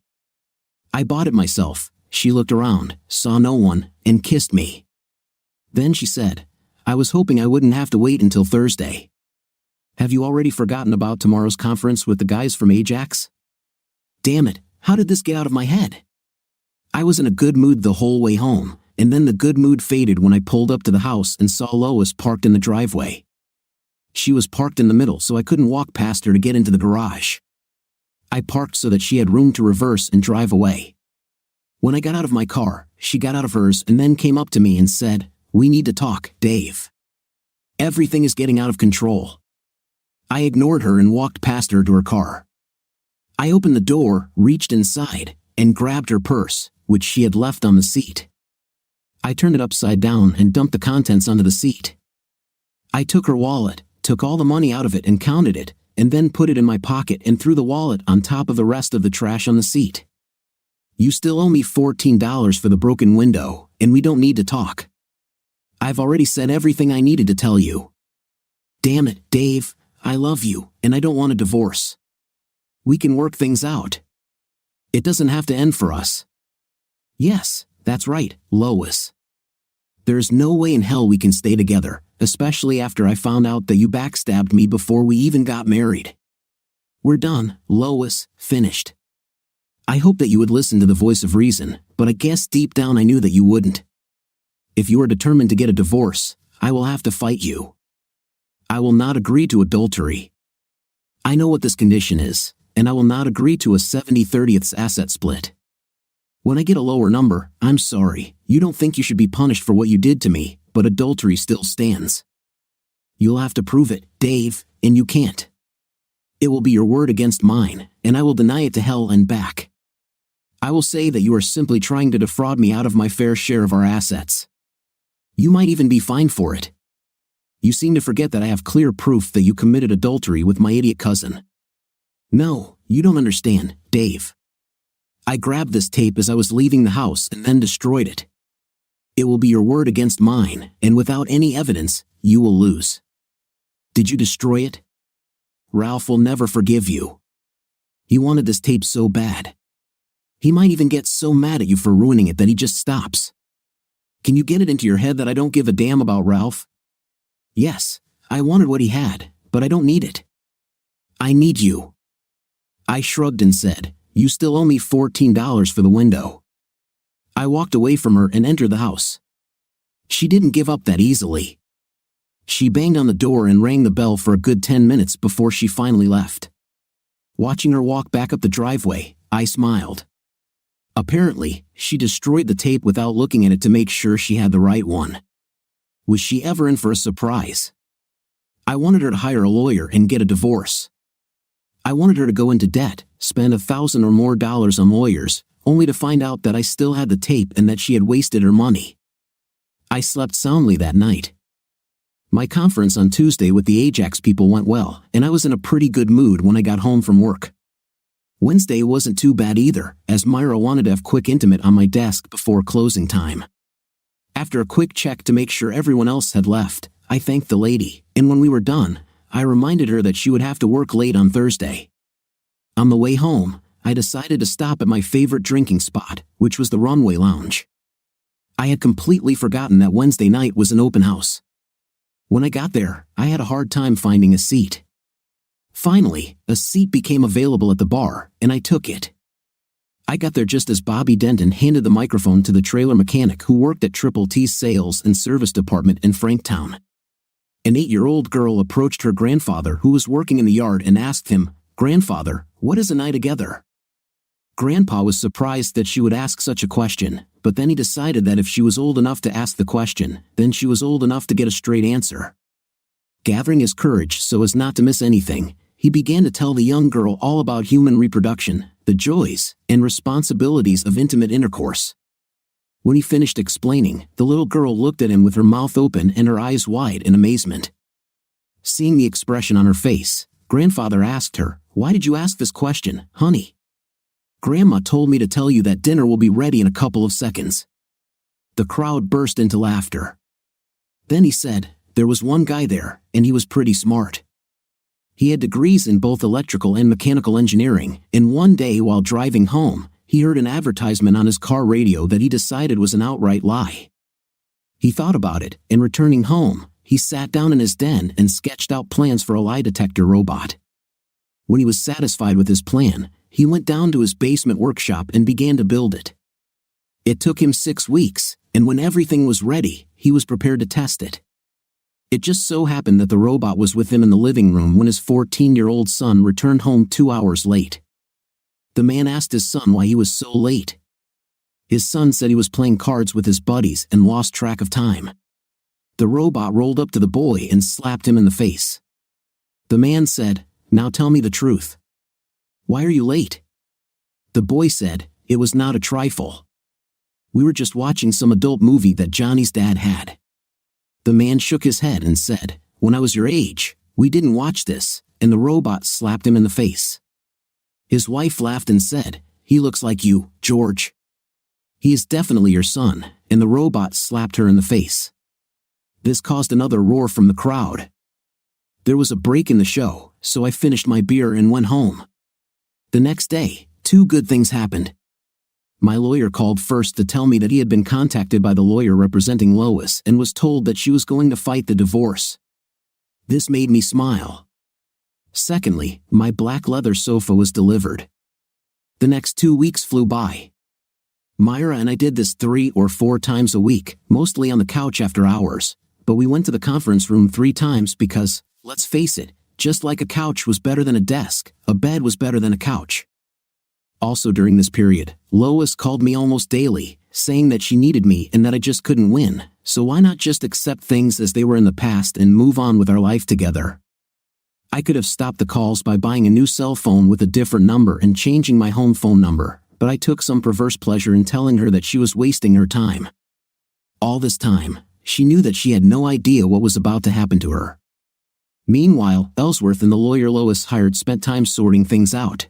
I bought it myself. She looked around, saw no one, and kissed me. Then she said, I was hoping I wouldn't have to wait until Thursday. Have you already forgotten about tomorrow's conference with the guys from Ajax? Damn it, how did this get out of my head? I was in a good mood the whole way home, and then the good mood faded when I pulled up to the house and saw Lois parked in the driveway. She was parked in the middle so I couldn't walk past her to get into the garage. I parked so that she had room to reverse and drive away. When I got out of my car, she got out of hers and then came up to me and said, We need to talk, Dave. Everything is getting out of control. I ignored her and walked past her to her car. I opened the door, reached inside, and grabbed her purse, which she had left on the seat. I turned it upside down and dumped the contents onto the seat. I took her wallet, took all the money out of it and counted it, and then put it in my pocket and threw the wallet on top of the rest of the trash on the seat. You still owe me $14 for the broken window, and we don't need to talk. I've already said everything I needed to tell you. Damn it, Dave, I love you, and I don't want a divorce. We can work things out. It doesn't have to end for us. Yes, that's right, Lois. There's no way in hell we can stay together, especially after I found out that you backstabbed me before we even got married. We're done, Lois, finished. I hope that you would listen to the voice of reason, but I guess deep down I knew that you wouldn't. If you are determined to get a divorce, I will have to fight you. I will not agree to adultery. I know what this condition is, and I will not agree to a 70/30ths asset split. When I get a lower number, I'm sorry, you don't think you should be punished for what you did to me, but adultery still stands. You'll have to prove it, Dave, and you can't. It will be your word against mine, and I will deny it to hell and back. I will say that you are simply trying to defraud me out of my fair share of our assets. You might even be fined for it. You seem to forget that I have clear proof that you committed adultery with my idiot cousin. No, you don't understand, Dave. I grabbed this tape as I was leaving the house and then destroyed it. It will be your word against mine, and without any evidence, you will lose. Did you destroy it? Ralph will never forgive you. He wanted this tape so bad. He might even get so mad at you for ruining it that he just stops. Can you get it into your head that I don't give a damn about Ralph? Yes, I wanted what he had, but I don't need it. I need you. I shrugged and said, You still owe me $14 for the window. I walked away from her and entered the house. She didn't give up that easily. She banged on the door and rang the bell for a good 10 minutes before she finally left. Watching her walk back up the driveway, I smiled. Apparently, she destroyed the tape without looking at it to make sure she had the right one. Was she ever in for a surprise? I wanted her to hire a lawyer and get a divorce. I wanted her to go into debt, spend $1,000 or more on lawyers, only to find out that I still had the tape and that she had wasted her money. I slept soundly that night. My conference on Tuesday with the Ajax people went well, and I was in a pretty good mood when I got home from work. Wednesday wasn't too bad either, as Myra wanted to have quick intimate on my desk before closing time. After a quick check to make sure everyone else had left, I thanked the lady, and when we were done, I reminded her that she would have to work late on Thursday. On the way home, I decided to stop at my favorite drinking spot, which was the Runway Lounge. I had completely forgotten that Wednesday night was an open house. When I got there, I had a hard time finding a seat. Finally, a seat became available at the bar, and I took it. I got there just as Bobby Denton handed the microphone to the trailer mechanic who worked at Triple T's sales and service department in Franktown. An 8-year-old girl approached her grandfather who was working in the yard and asked him, "Grandfather, what is a night together?" Grandpa was surprised that she would ask such a question, but then he decided that if she was old enough to ask the question, then she was old enough to get a straight answer. Gathering his courage so as not to miss anything, he began to tell the young girl all about human reproduction, the joys and responsibilities of intimate intercourse. When he finished explaining, the little girl looked at him with her mouth open and her eyes wide in amazement. Seeing the expression on her face, Grandfather asked her, "Why did you ask this question, honey?" "Grandma told me to tell you that dinner will be ready in a couple of seconds." The crowd burst into laughter. Then he said, "There was one guy there, and he was pretty smart. He had degrees in both electrical and mechanical engineering, and one day while driving home, he heard an advertisement on his car radio that he decided was an outright lie. He thought about it, and returning home, he sat down in his den and sketched out plans for a lie detector robot. When he was satisfied with his plan, he went down to his basement workshop and began to build it. It took him 6 weeks, and when everything was ready, he was prepared to test it. It just so happened that the robot was with him in the living room when his 14-year-old son returned home 2 hours late. The man asked his son why he was so late. His son said he was playing cards with his buddies and lost track of time. The robot rolled up to the boy and slapped him in the face. The man said, "Now tell me the truth. Why are you late?" The boy said, "It was not a trifle. We were just watching some adult movie that Johnny's dad had." The man shook his head and said, "When I was your age, we didn't watch this," and the robot slapped him in the face. His wife laughed and said, "He looks like you, George. He is definitely your son," and the robot slapped her in the face. This caused another roar from the crowd. There was a break in the show, so I finished my beer and went home. The next day, 2 good things happened. My lawyer called first to tell me that he had been contacted by the lawyer representing Lois and was told that she was going to fight the divorce. This made me smile. Secondly, my black leather sofa was delivered. The next 2 weeks flew by. Myra and I did this 3 or 4 times a week, mostly on the couch after hours, but we went to the conference room 3 times because, let's face it, just like a couch was better than a desk, a bed was better than a couch. Also during this period, Lois called me almost daily, saying that she needed me and that I just couldn't win, so why not just accept things as they were in the past and move on with our life together? I could have stopped the calls by buying a new cell phone with a different number and changing my home phone number, but I took some perverse pleasure in telling her that she was wasting her time. All this time, she knew that she had no idea what was about to happen to her. Meanwhile, Ellsworth and the lawyer Lois hired spent time sorting things out.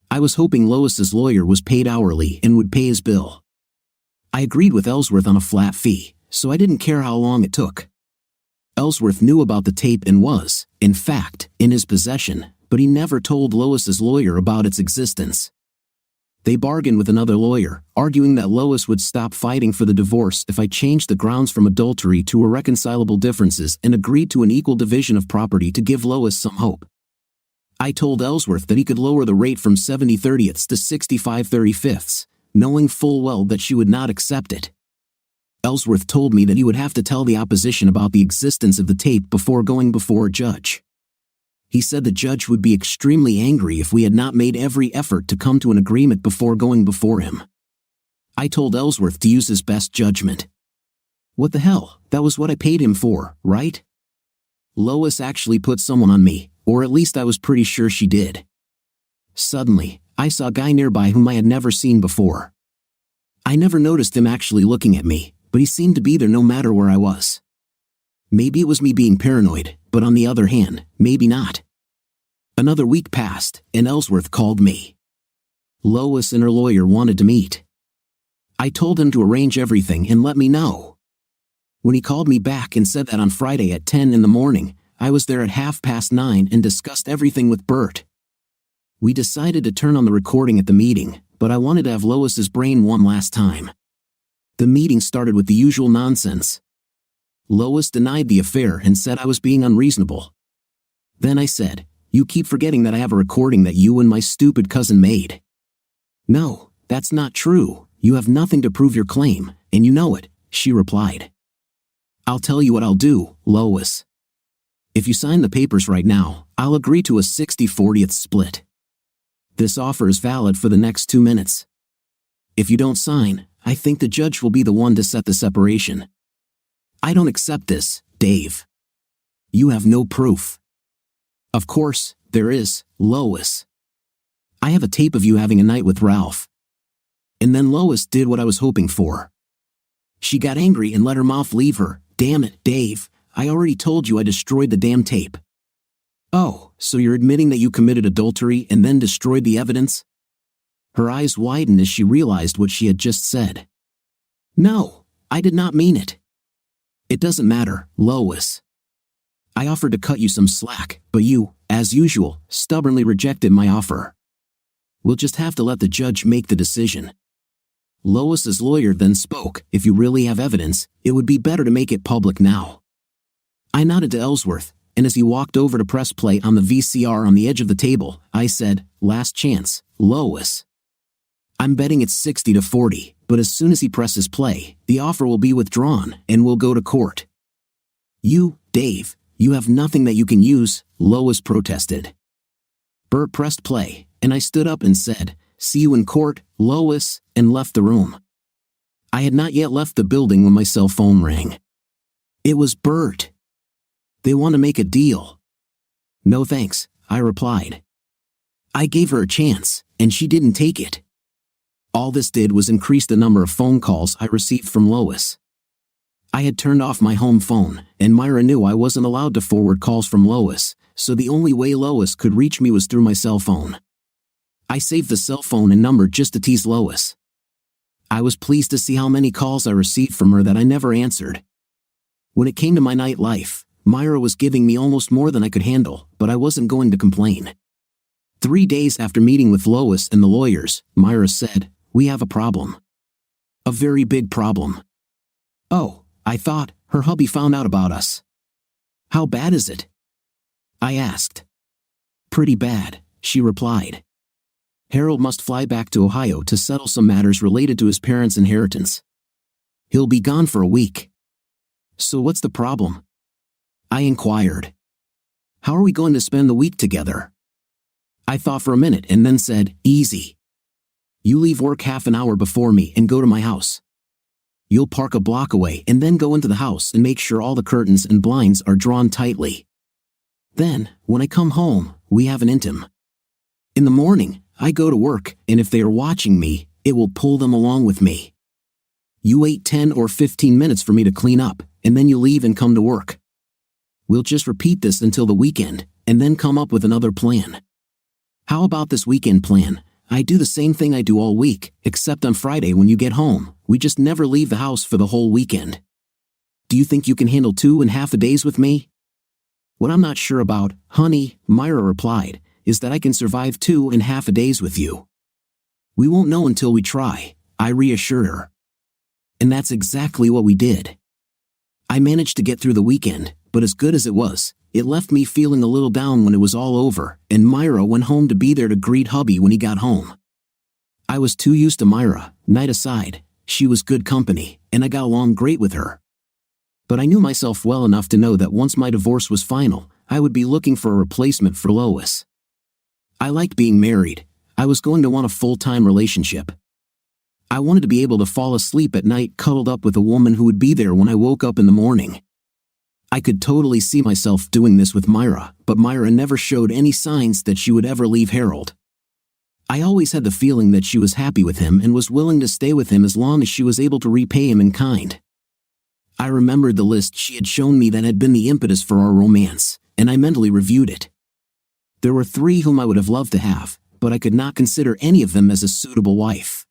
I was hoping Lois's lawyer was paid hourly and would pay his bill. I agreed with Ellsworth on a flat fee, so I didn't care how long it took. Ellsworth knew about the tape and was, in fact, in his possession, but he never told Lois's lawyer about its existence. They bargained with another lawyer, arguing that Lois would stop fighting for the divorce if I changed the grounds from adultery to irreconcilable differences and agreed to an equal division of property to give Lois some hope. I told Ellsworth that he could lower the rate from 70/30ths to 65/35ths, knowing full well that she would not accept it. Ellsworth told me that he would have to tell the opposition about the existence of the tape before going before a judge. He said the judge would be extremely angry if we had not made every effort to come to an agreement before going before him. I told Ellsworth to use his best judgment. What the hell, that was what I paid him for, right? Lois actually put someone on me, or at least I was pretty sure she did. Suddenly, I saw a guy nearby whom I had never seen before. I never noticed him actually looking at me, but he seemed to be there no matter where I was. Maybe it was me being paranoid, but on the other hand, maybe not. Another week passed, and Ellsworth called me. Lois and her lawyer wanted to meet. I told him to arrange everything and let me know. When he called me back and said that on Friday at 10 in the morning, I was there at 9:30 and discussed everything with Bert. We decided to turn on the recording at the meeting, but I wanted to have Lois's brain one last time. The meeting started with the usual nonsense. Lois denied the affair and said I was being unreasonable. Then I said, "You keep forgetting that I have a recording that you and my stupid cousin made." "No, that's not true. You have nothing to prove your claim, and you know it," she replied. "I'll tell you what I'll do, Lois. If you sign the papers right now, I'll agree to a 60-40th split. This offer is valid for the next 2 minutes. If you don't sign, I think the judge will be the one to set the separation. I don't accept this, Dave. You have no proof." "Of course, there is, Lois. I have a tape of you having a night with Ralph." And then Lois did what I was hoping for. She got angry and let her mouth leave her. "Damn it, Dave, I already told you I destroyed the damn tape." "Oh, so you're admitting that you committed adultery and then destroyed the evidence?" Her eyes widened as she realized what she had just said. "No, I did not mean it." "It doesn't matter, Lois. I offered to cut you some slack, but you, as usual, stubbornly rejected my offer. We'll just have to let the judge make the decision." Lois's lawyer then spoke. "If you really have evidence, it would be better to make it public now." I nodded to Ellsworth, and as he walked over to press play on the VCR on the edge of the table, I said, "Last chance, Lois. I'm betting it's 60-40, but as soon as he presses play, the offer will be withdrawn and we'll go to court." "You, Dave, you have nothing that you can use," Lois protested. Bert pressed play, and I stood up and said, "See you in court, Lois," and left the room. I had not yet left the building when my cell phone rang. It was Bert. "They want to make a deal." "No thanks," I replied. I gave her a chance, and she didn't take it. All this did was increase the number of phone calls I received from Lois. I had turned off my home phone, and Myra knew I wasn't allowed to forward calls from Lois, so the only way Lois could reach me was through my cell phone. I saved the cell phone and number just to tease Lois. I was pleased to see how many calls I received from her that I never answered. When it came to my nightlife, Myra was giving me almost more than I could handle, but I wasn't going to complain. 3 days after meeting with Lois and the lawyers, Myra said, "We have a problem. A very big problem." "Oh," I thought, her hubby found out about us. "How bad is it?" I asked. "Pretty bad," she replied. "Harold must fly back to Ohio to settle some matters related to his parents' inheritance. He'll be gone for a week." "So what's the problem?" I inquired. "How are we going to spend the week together?" I thought for a minute and then said, "Easy. You leave work half an hour before me and go to my house. You'll park a block away and then go into the house and make sure all the curtains and blinds are drawn tightly. Then, when I come home, we have an intim. In the morning, I go to work, and if they are watching me, it will pull them along with me. You wait 10 or 15 minutes for me to clean up, and then you leave and come to work. We'll just repeat this until the weekend, and then come up with another plan. How about this weekend plan? I do the same thing I do all week, except on Friday when you get home, we just never leave the house for the whole weekend. Do you think you can handle 2.5 days with me?" "What I'm not sure about, honey," Myra replied, "is that I can survive 2.5 days with you." "We won't know until we try," I reassured her. And that's exactly what we did. I managed to get through the weekend, but as good as it was, it left me feeling a little down when it was all over, and Myra went home to be there to greet hubby when he got home. I was too used to Myra, night aside. She was good company, and I got along great with her. But I knew myself well enough to know that once my divorce was final, I would be looking for a replacement for Lois. I liked being married. I was going to want a full-time relationship. I wanted to be able to fall asleep at night cuddled up with a woman who would be there when I woke up in the morning. I could totally see myself doing this with Myra, but Myra never showed any signs that she would ever leave Harold. I always had the feeling that she was happy with him and was willing to stay with him as long as she was able to repay him in kind. I remembered the list she had shown me that had been the impetus for our romance, and I mentally reviewed it. There were 3 whom I would have loved to have, but I could not consider any of them as a suitable wife.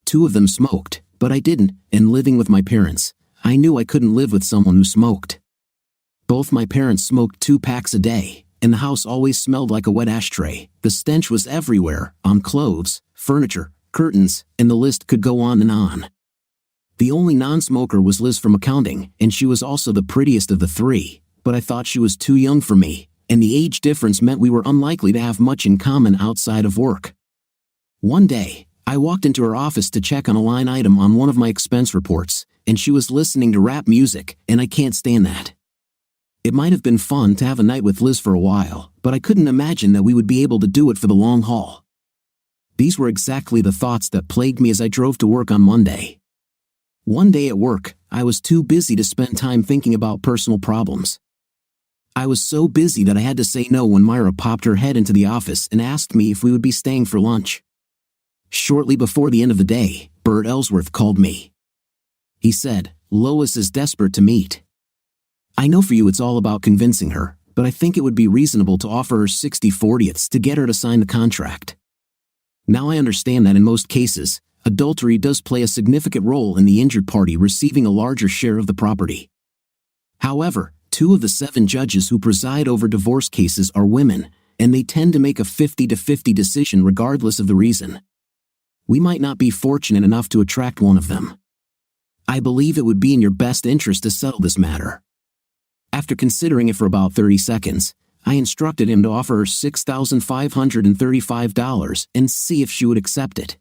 2 of them smoked, but I didn't, and living with my parents, I knew I couldn't live with someone who smoked. Both my parents smoked 2 packs a day, and the house always smelled like a wet ashtray. The stench was everywhere, on clothes, furniture, curtains, and the list could go on and on. The only non-smoker was Liz from accounting, and she was also the prettiest of the 3, but I thought she was too young for me, and the age difference meant we were unlikely to have much in common outside of work. One day, I walked into her office to check on a line item on one of my expense reports, and she was listening to rap music, and I can't stand that. It might have been fun to have a night with Liz for a while, but I couldn't imagine that we would be able to do it for the long haul. These were exactly the thoughts that plagued me as I drove to work on Monday. One day at work, I was too busy to spend time thinking about personal problems. I was so busy that I had to say no when Myra popped her head into the office and asked me if we would be staying for lunch. Shortly before the end of the day, Bert Ellsworth called me. He said, "Lois is desperate to meet. I know for you it's all about convincing her, but I think it would be reasonable to offer her 60/40ths to get her to sign the contract." Now I understand that in most cases, adultery does play a significant role in the injured party receiving a larger share of the property. However, 2 of the 7 judges who preside over divorce cases are women, and they tend to make a 50-50 decision regardless of the reason. We might not be fortunate enough to attract one of them. I believe it would be in your best interest to settle this matter. After considering it for about 30 seconds, I instructed him to offer her $6,535 and see if she would accept it.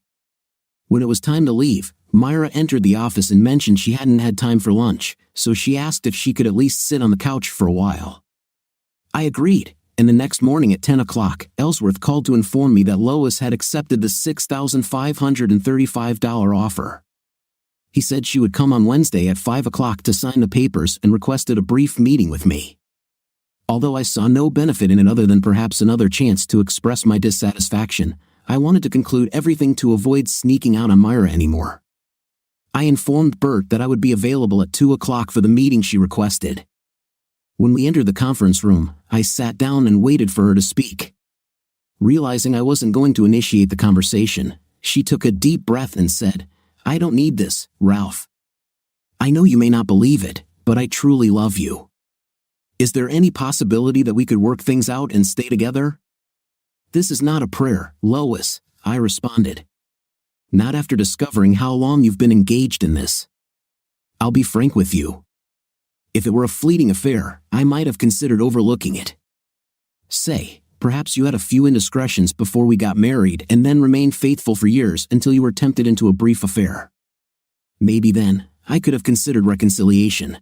When it was time to leave, Myra entered the office and mentioned she hadn't had time for lunch, so she asked if she could at least sit on the couch for a while. I agreed, and the next morning at 10 o'clock, Ellsworth called to inform me that Lois had accepted the $6,535 offer. He said she would come on Wednesday at 5 o'clock to sign the papers and requested a brief meeting with me. Although I saw no benefit in it other than perhaps another chance to express my dissatisfaction, I wanted to conclude everything to avoid sneaking out on Myra anymore. I informed Bert that I would be available at 2 o'clock for the meeting she requested. When we entered the conference room, I sat down and waited for her to speak. Realizing I wasn't going to initiate the conversation, she took a deep breath and said, "I don't need this, Ralph. I know you may not believe it, but I truly love you. Is there any possibility that we could work things out and stay together?" "This is not a prayer, Lois," I responded. "Not after discovering how long you've been engaged in this. I'll be frank with you. If it were a fleeting affair, I might have considered overlooking it. Say, perhaps you had a few indiscretions before we got married and then remained faithful for years until you were tempted into a brief affair. Maybe then, I could have considered reconciliation.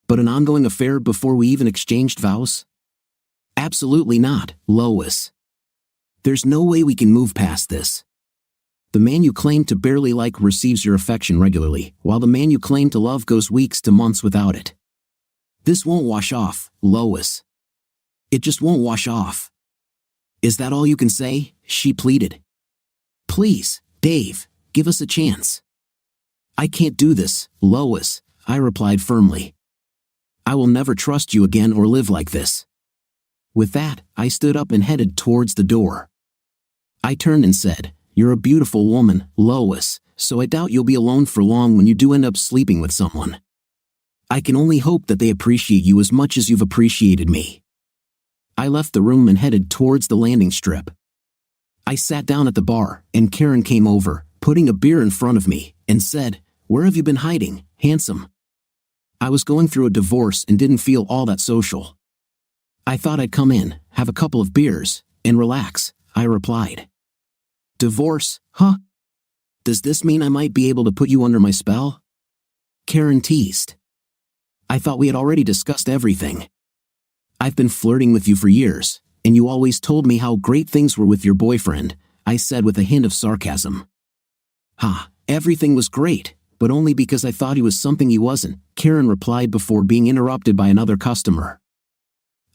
But an ongoing affair before we even exchanged vows? Absolutely not, Lois. There's no way we can move past this. The man you claim to barely like receives your affection regularly, while the man you claim to love goes weeks to months without it. This won't wash off, Lois. It just won't wash off. Is that all you can say?" she pleaded. "Please, Dave, give us a chance." "I can't do this, Lois," I replied firmly. "I will never trust you again or live like this." With that, I stood up and headed towards the door. I turned and said, "You're a beautiful woman, Lois, so I doubt you'll be alone for long when you do end up sleeping with someone. I can only hope that they appreciate you as much as you've appreciated me." I left the room and headed towards the landing strip. I sat down at the bar, and Karen came over, putting a beer in front of me, and said, "Where have you been hiding, handsome?" I was going through a divorce and didn't feel all that social. "I thought I'd come in, have a couple of beers, and relax," I replied. "Divorce, huh? Does this mean I might be able to put you under my spell?" Karen teased. I thought we had already discussed everything. I've been flirting with you for years, and you always told me how great things were with your boyfriend, I said with a hint of sarcasm. Ha, everything was great, but only because I thought he was something he wasn't, Karen replied before being interrupted by another customer.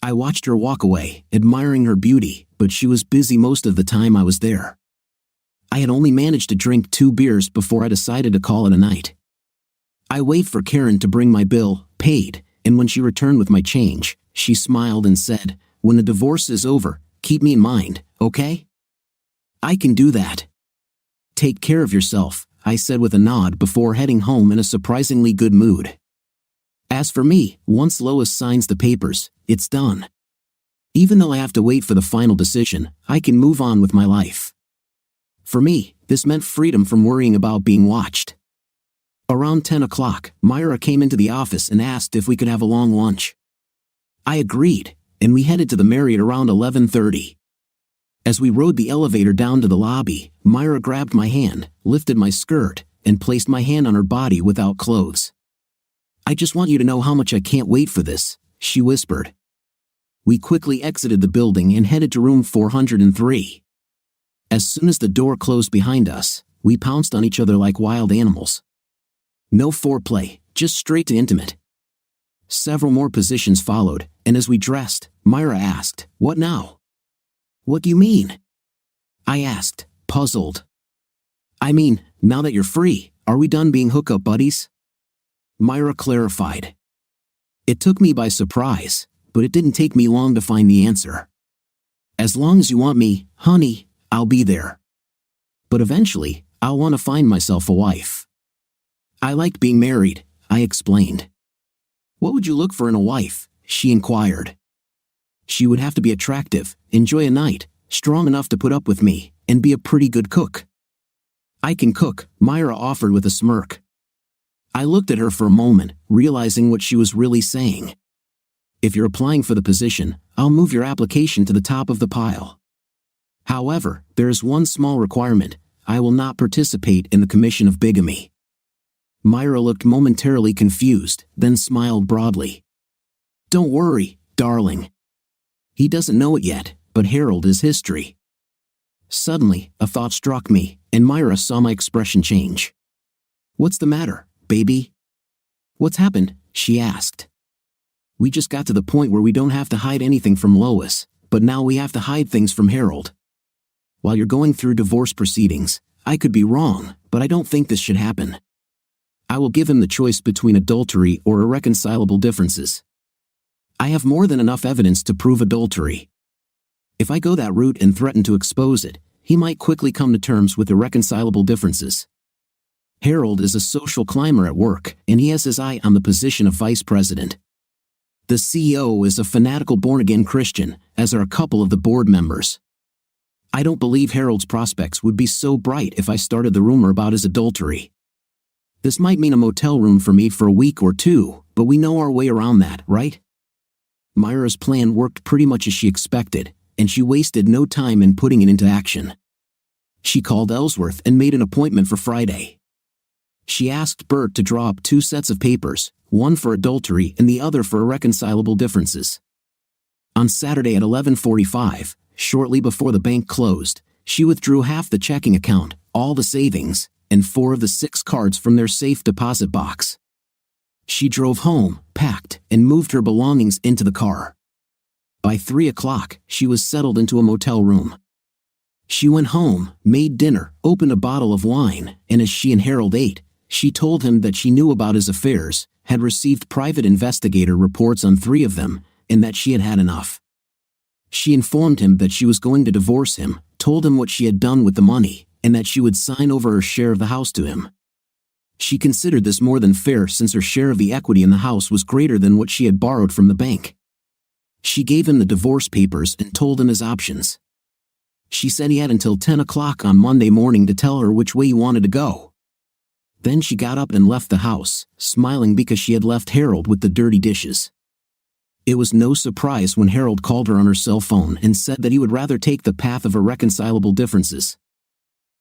I watched her walk away, admiring her beauty, but she was busy most of the time I was there. I had only managed to drink 2 beers before I decided to call it a night. I waited for Karen to bring my bill, paid, and when she returned with my change, she smiled and said, "When the divorce is over, keep me in mind, okay?" I can do that. Take care of yourself, I said with a nod before heading home in a surprisingly good mood. As for me, once Lois signs the papers, it's done. Even though I have to wait for the final decision, I can move on with my life. For me, this meant freedom from worrying about being watched. Around 10 o'clock, Myra came into the office and asked if we could have a long lunch. I agreed, and we headed to the Marriott around 11:30. As we rode the elevator down to the lobby, Myra grabbed my hand, lifted my skirt, and placed my hand on her body without clothes. "I just want you to know how much I can't wait for this," she whispered. We quickly exited the building and headed to room 403. As soon as the door closed behind us, we pounced on each other like wild animals. No foreplay, just straight to intimate. Several more positions followed, and as we dressed, Myra asked, "What now?" "What do you mean?" I asked, puzzled. "I mean, now that you're free, are we done being hookup buddies?" Myra clarified. It took me by surprise, but it didn't take me long to find the answer. "As long as you want me, honey, I'll be there. But eventually, I'll want to find myself a wife." "I like being married," I explained. "What would you look for in a wife?" she inquired. "She would have to be attractive, enjoy a night, strong enough to put up with me, and be a pretty good cook." "I can cook," Myra offered with a smirk. I looked at her for a moment, realizing what she was really saying. "If you're applying for the position, I'll move your application to the top of the pile. However, there is one small requirement: I will not participate in the commission of bigamy." Myra looked momentarily confused, then smiled broadly. "Don't worry, darling. He doesn't know it yet, but Harold is history." Suddenly, a thought struck me, and Myra saw my expression change. "What's the matter, baby?" "What's happened?" she asked. "We just got to the point where we don't have to hide anything from Lois, but now we have to hide things from Harold. While you're going through divorce proceedings, I could be wrong, but I don't think this should happen. I will give him the choice between adultery or irreconcilable differences. I have more than enough evidence to prove adultery. If I go that route and threaten to expose it, he might quickly come to terms with irreconcilable differences. Harold is a social climber at work, and he has his eye on the position of vice president. The CEO is a fanatical born-again Christian, as are a couple of the board members. I don't believe Harold's prospects would be so bright if I started the rumor about his adultery. This might mean a motel room for me for a week or 2, but we know our way around that, right?" Myra's plan worked pretty much as she expected, and she wasted no time in putting it into action. She called Ellsworth and made an appointment for Friday. She asked Bert to draw up 2 sets of papers, one for adultery and the other for irreconcilable differences. On Saturday at 11:45, shortly before the bank closed, she withdrew half the checking account, all the savings, and 4 of the 6 cards from their safe deposit box. She drove home, packed, and moved her belongings into the car. By 3 o'clock, she was settled into a motel room. She went home, made dinner, opened a bottle of wine, and as she and Harold ate, she told him that she knew about his affairs, had received private investigator reports on 3 of them, and that she had had enough. She informed him that she was going to divorce him, told him what she had done with the money, and that she would sign over her share of the house to him. She considered this more than fair since her share of the equity in the house was greater than what she had borrowed from the bank. She gave him the divorce papers and told him his options. She said he had until 10 o'clock on Monday morning to tell her which way he wanted to go. Then she got up and left the house, smiling because she had left Harold with the dirty dishes. It was no surprise when Harold called her on her cell phone and said that he would rather take the path of irreconcilable differences.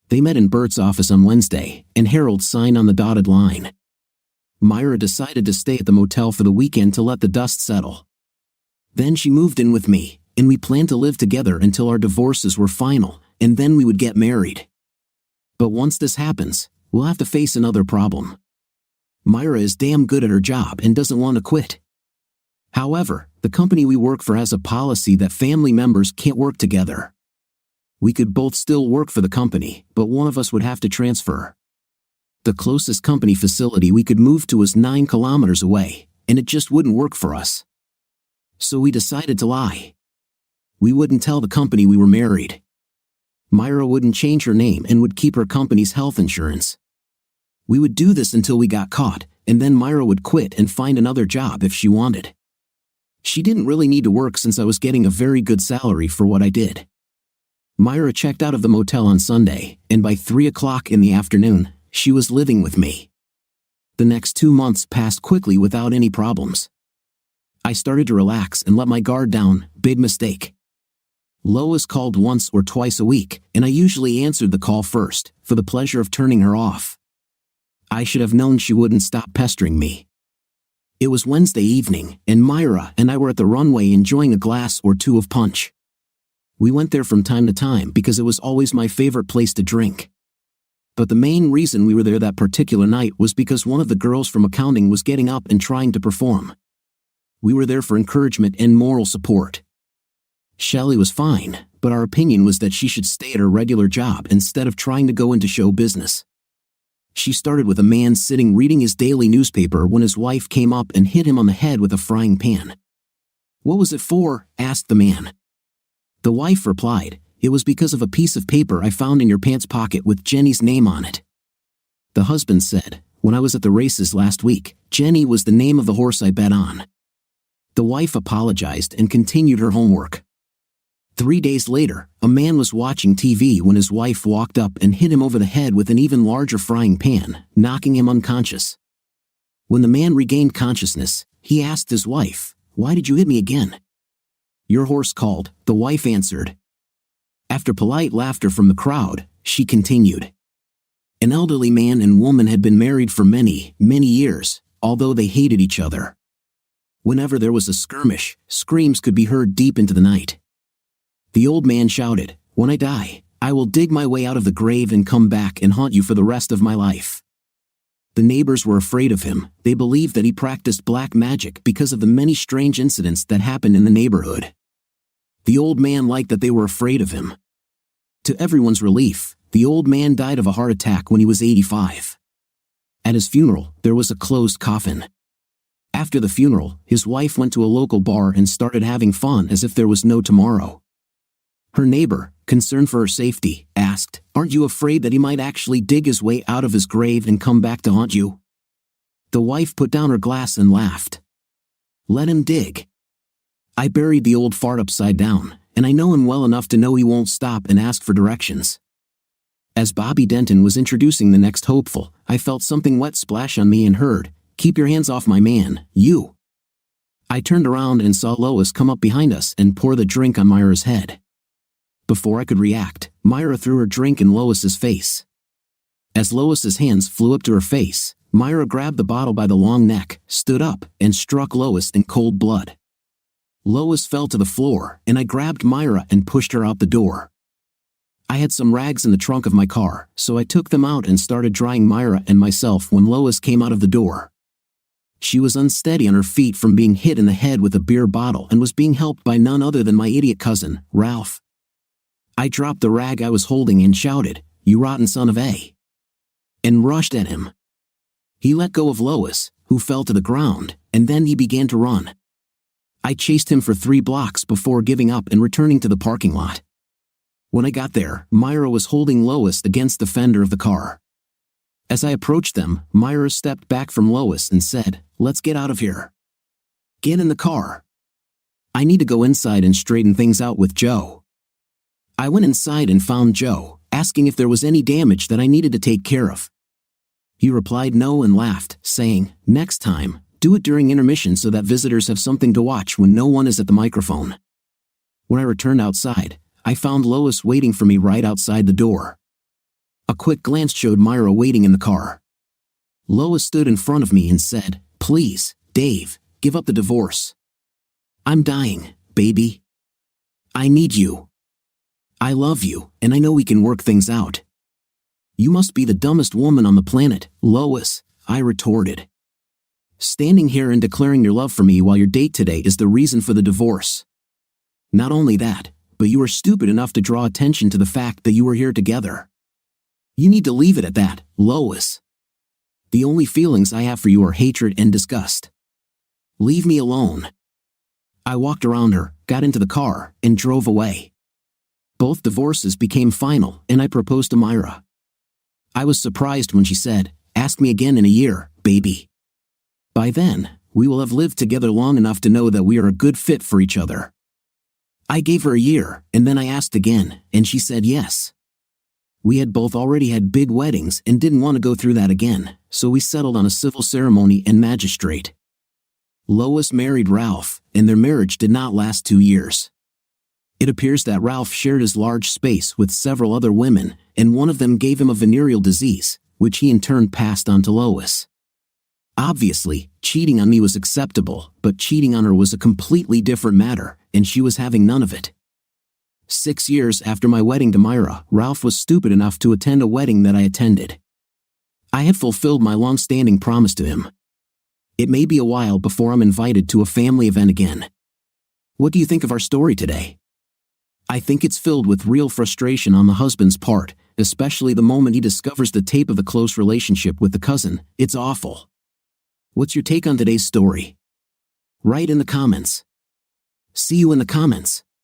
They met in Bert's office on Wednesday, and Harold signed on the dotted line. Myra decided to stay at the motel for the weekend to let the dust settle. Then she moved in with me, and we planned to live together until our divorces were final, and then we would get married. But once this happens, we'll have to face another problem. Myra is damn good at her job and doesn't want to quit. However, the company we work for has a policy that family members can't work together. We could both still work for the company, but one of us would have to transfer. The closest company facility we could move to was 9 kilometers away, and it just wouldn't work for us. So we decided to lie. We wouldn't tell the company we were married. Myra wouldn't change her name and would keep her company's health insurance. We would do this until we got caught, and then Myra would quit and find another job if she wanted. She didn't really need to work since I was getting a very good salary for what I did. Myra checked out of the motel on Sunday, and by 3 o'clock in the afternoon, she was living with me. The next 2 months passed quickly without any problems. I started to relax and let my guard down, big mistake. Lois called once or twice a week, and I usually answered the call first, for the pleasure of turning her off. I should have known she wouldn't stop pestering me. It was Wednesday evening, and Myra and I were at the runway enjoying a glass or two of punch. We went there from time to time because it was always my favorite place to drink. But the main reason we were there that particular night was because one of the girls from accounting was getting up and trying to perform. We were there for encouragement and moral support. Shelley was fine, but our opinion was that she should stay at her regular job instead of trying to go into show business. She started with a man sitting reading his daily newspaper when his wife came up and hit him on the head with a frying pan. "What was it for?" asked the man. The wife replied, "It was because of a piece of paper I found in your pants pocket with Jenny's name on it." The husband said, "When I was at the races last week, Jenny was the name of the horse I bet on." The wife apologized and continued her homework. 3 days later, a man was watching TV when his wife walked up and hit him over the head with an even larger frying pan, knocking him unconscious. When the man regained consciousness, he asked his wife, "Why did you hit me again?" "Your horse called," the wife answered. After polite laughter from the crowd, she continued. An elderly man and woman had been married for many, many years, although they hated each other. Whenever there was a skirmish, screams could be heard deep into the night. The old man shouted, "When I die, I will dig my way out of the grave and come back and haunt you for the rest of my life." The neighbors were afraid of him. They believed that he practiced black magic because of the many strange incidents that happened in the neighborhood. The old man liked that they were afraid of him. To everyone's relief, the old man died of a heart attack when he was 85. At his funeral, there was a closed coffin. After the funeral, his wife went to a local bar and started having fun as if there was no tomorrow. Her neighbor, concerned for her safety, asked, "Aren't you afraid that he might actually dig his way out of his grave and come back to haunt you?" The wife put down her glass and laughed. "Let him dig. I buried the old fart upside down, and I know him well enough to know he won't stop and ask for directions." As Bobby Denton was introducing the next hopeful, I felt something wet splash on me and heard, "Keep your hands off my man, you." I turned around and saw Lois come up behind us and pour the drink on Myra's head. Before I could react, Myra threw her drink in Lois's face. As Lois's hands flew up to her face, Myra grabbed the bottle by the long neck, stood up, and struck Lois in cold blood. Lois fell to the floor, and I grabbed Myra and pushed her out the door. I had some rags in the trunk of my car, so I took them out and started drying Myra and myself when Lois came out of the door. She was unsteady on her feet from being hit in the head with a beer bottle and was being helped by none other than my idiot cousin, Ralph. I dropped the rag I was holding and shouted, "You rotten son of a," and rushed at him. He let go of Lois, who fell to the ground, and then he began to run. I chased him for 3 blocks before giving up and returning to the parking lot. When I got there, Myra was holding Lois against the fender of the car. As I approached them, Myra stepped back from Lois and said, "Let's get out of here. Get in the car. I need to go inside and straighten things out with Joe." I went inside and found Joe, asking if there was any damage that I needed to take care of. He replied no and laughed, saying, "Next time, do it during intermission so that visitors have something to watch when no one is at the microphone." When I returned outside, I found Lois waiting for me right outside the door. A quick glance showed Myra waiting in the car. Lois stood in front of me and said, "Please, Dave, give up the divorce. I'm dying, baby. I need you. I love you, and I know we can work things out." "You must be the dumbest woman on the planet, Lois," I retorted. "Standing here and declaring your love for me while your date today is the reason for the divorce. Not only that, but you were stupid enough to draw attention to the fact that you were here together. You need to leave it at that, Lois. The only feelings I have for you are hatred and disgust. Leave me alone." I walked around her, got into the car, and drove away. Both divorces became final, and I proposed to Myra. I was surprised when she said, "Ask me again in a year, baby. By then, we will have lived together long enough to know that we are a good fit for each other." I gave her a year, and then I asked again, and she said yes. We had both already had big weddings and didn't want to go through that again, so we settled on a civil ceremony and magistrate. Lois married Ralph, and their marriage did not last 2 years. It appears that Ralph shared his large space with several other women, and one of them gave him a venereal disease, which he in turn passed on to Lois. Obviously, cheating on me was acceptable, but cheating on her was a completely different matter, and she was having none of it. 6 years after my wedding to Myra, Ralph was stupid enough to attend a wedding that I attended. I had fulfilled my long-standing promise to him. It may be a while before I'm invited to a family event again. What do you think of our story today? I think it's filled with real frustration on the husband's part, especially the moment he discovers the tape of a close relationship with the cousin. It's awful. What's your take on today's story? Write in the comments. See you in the comments.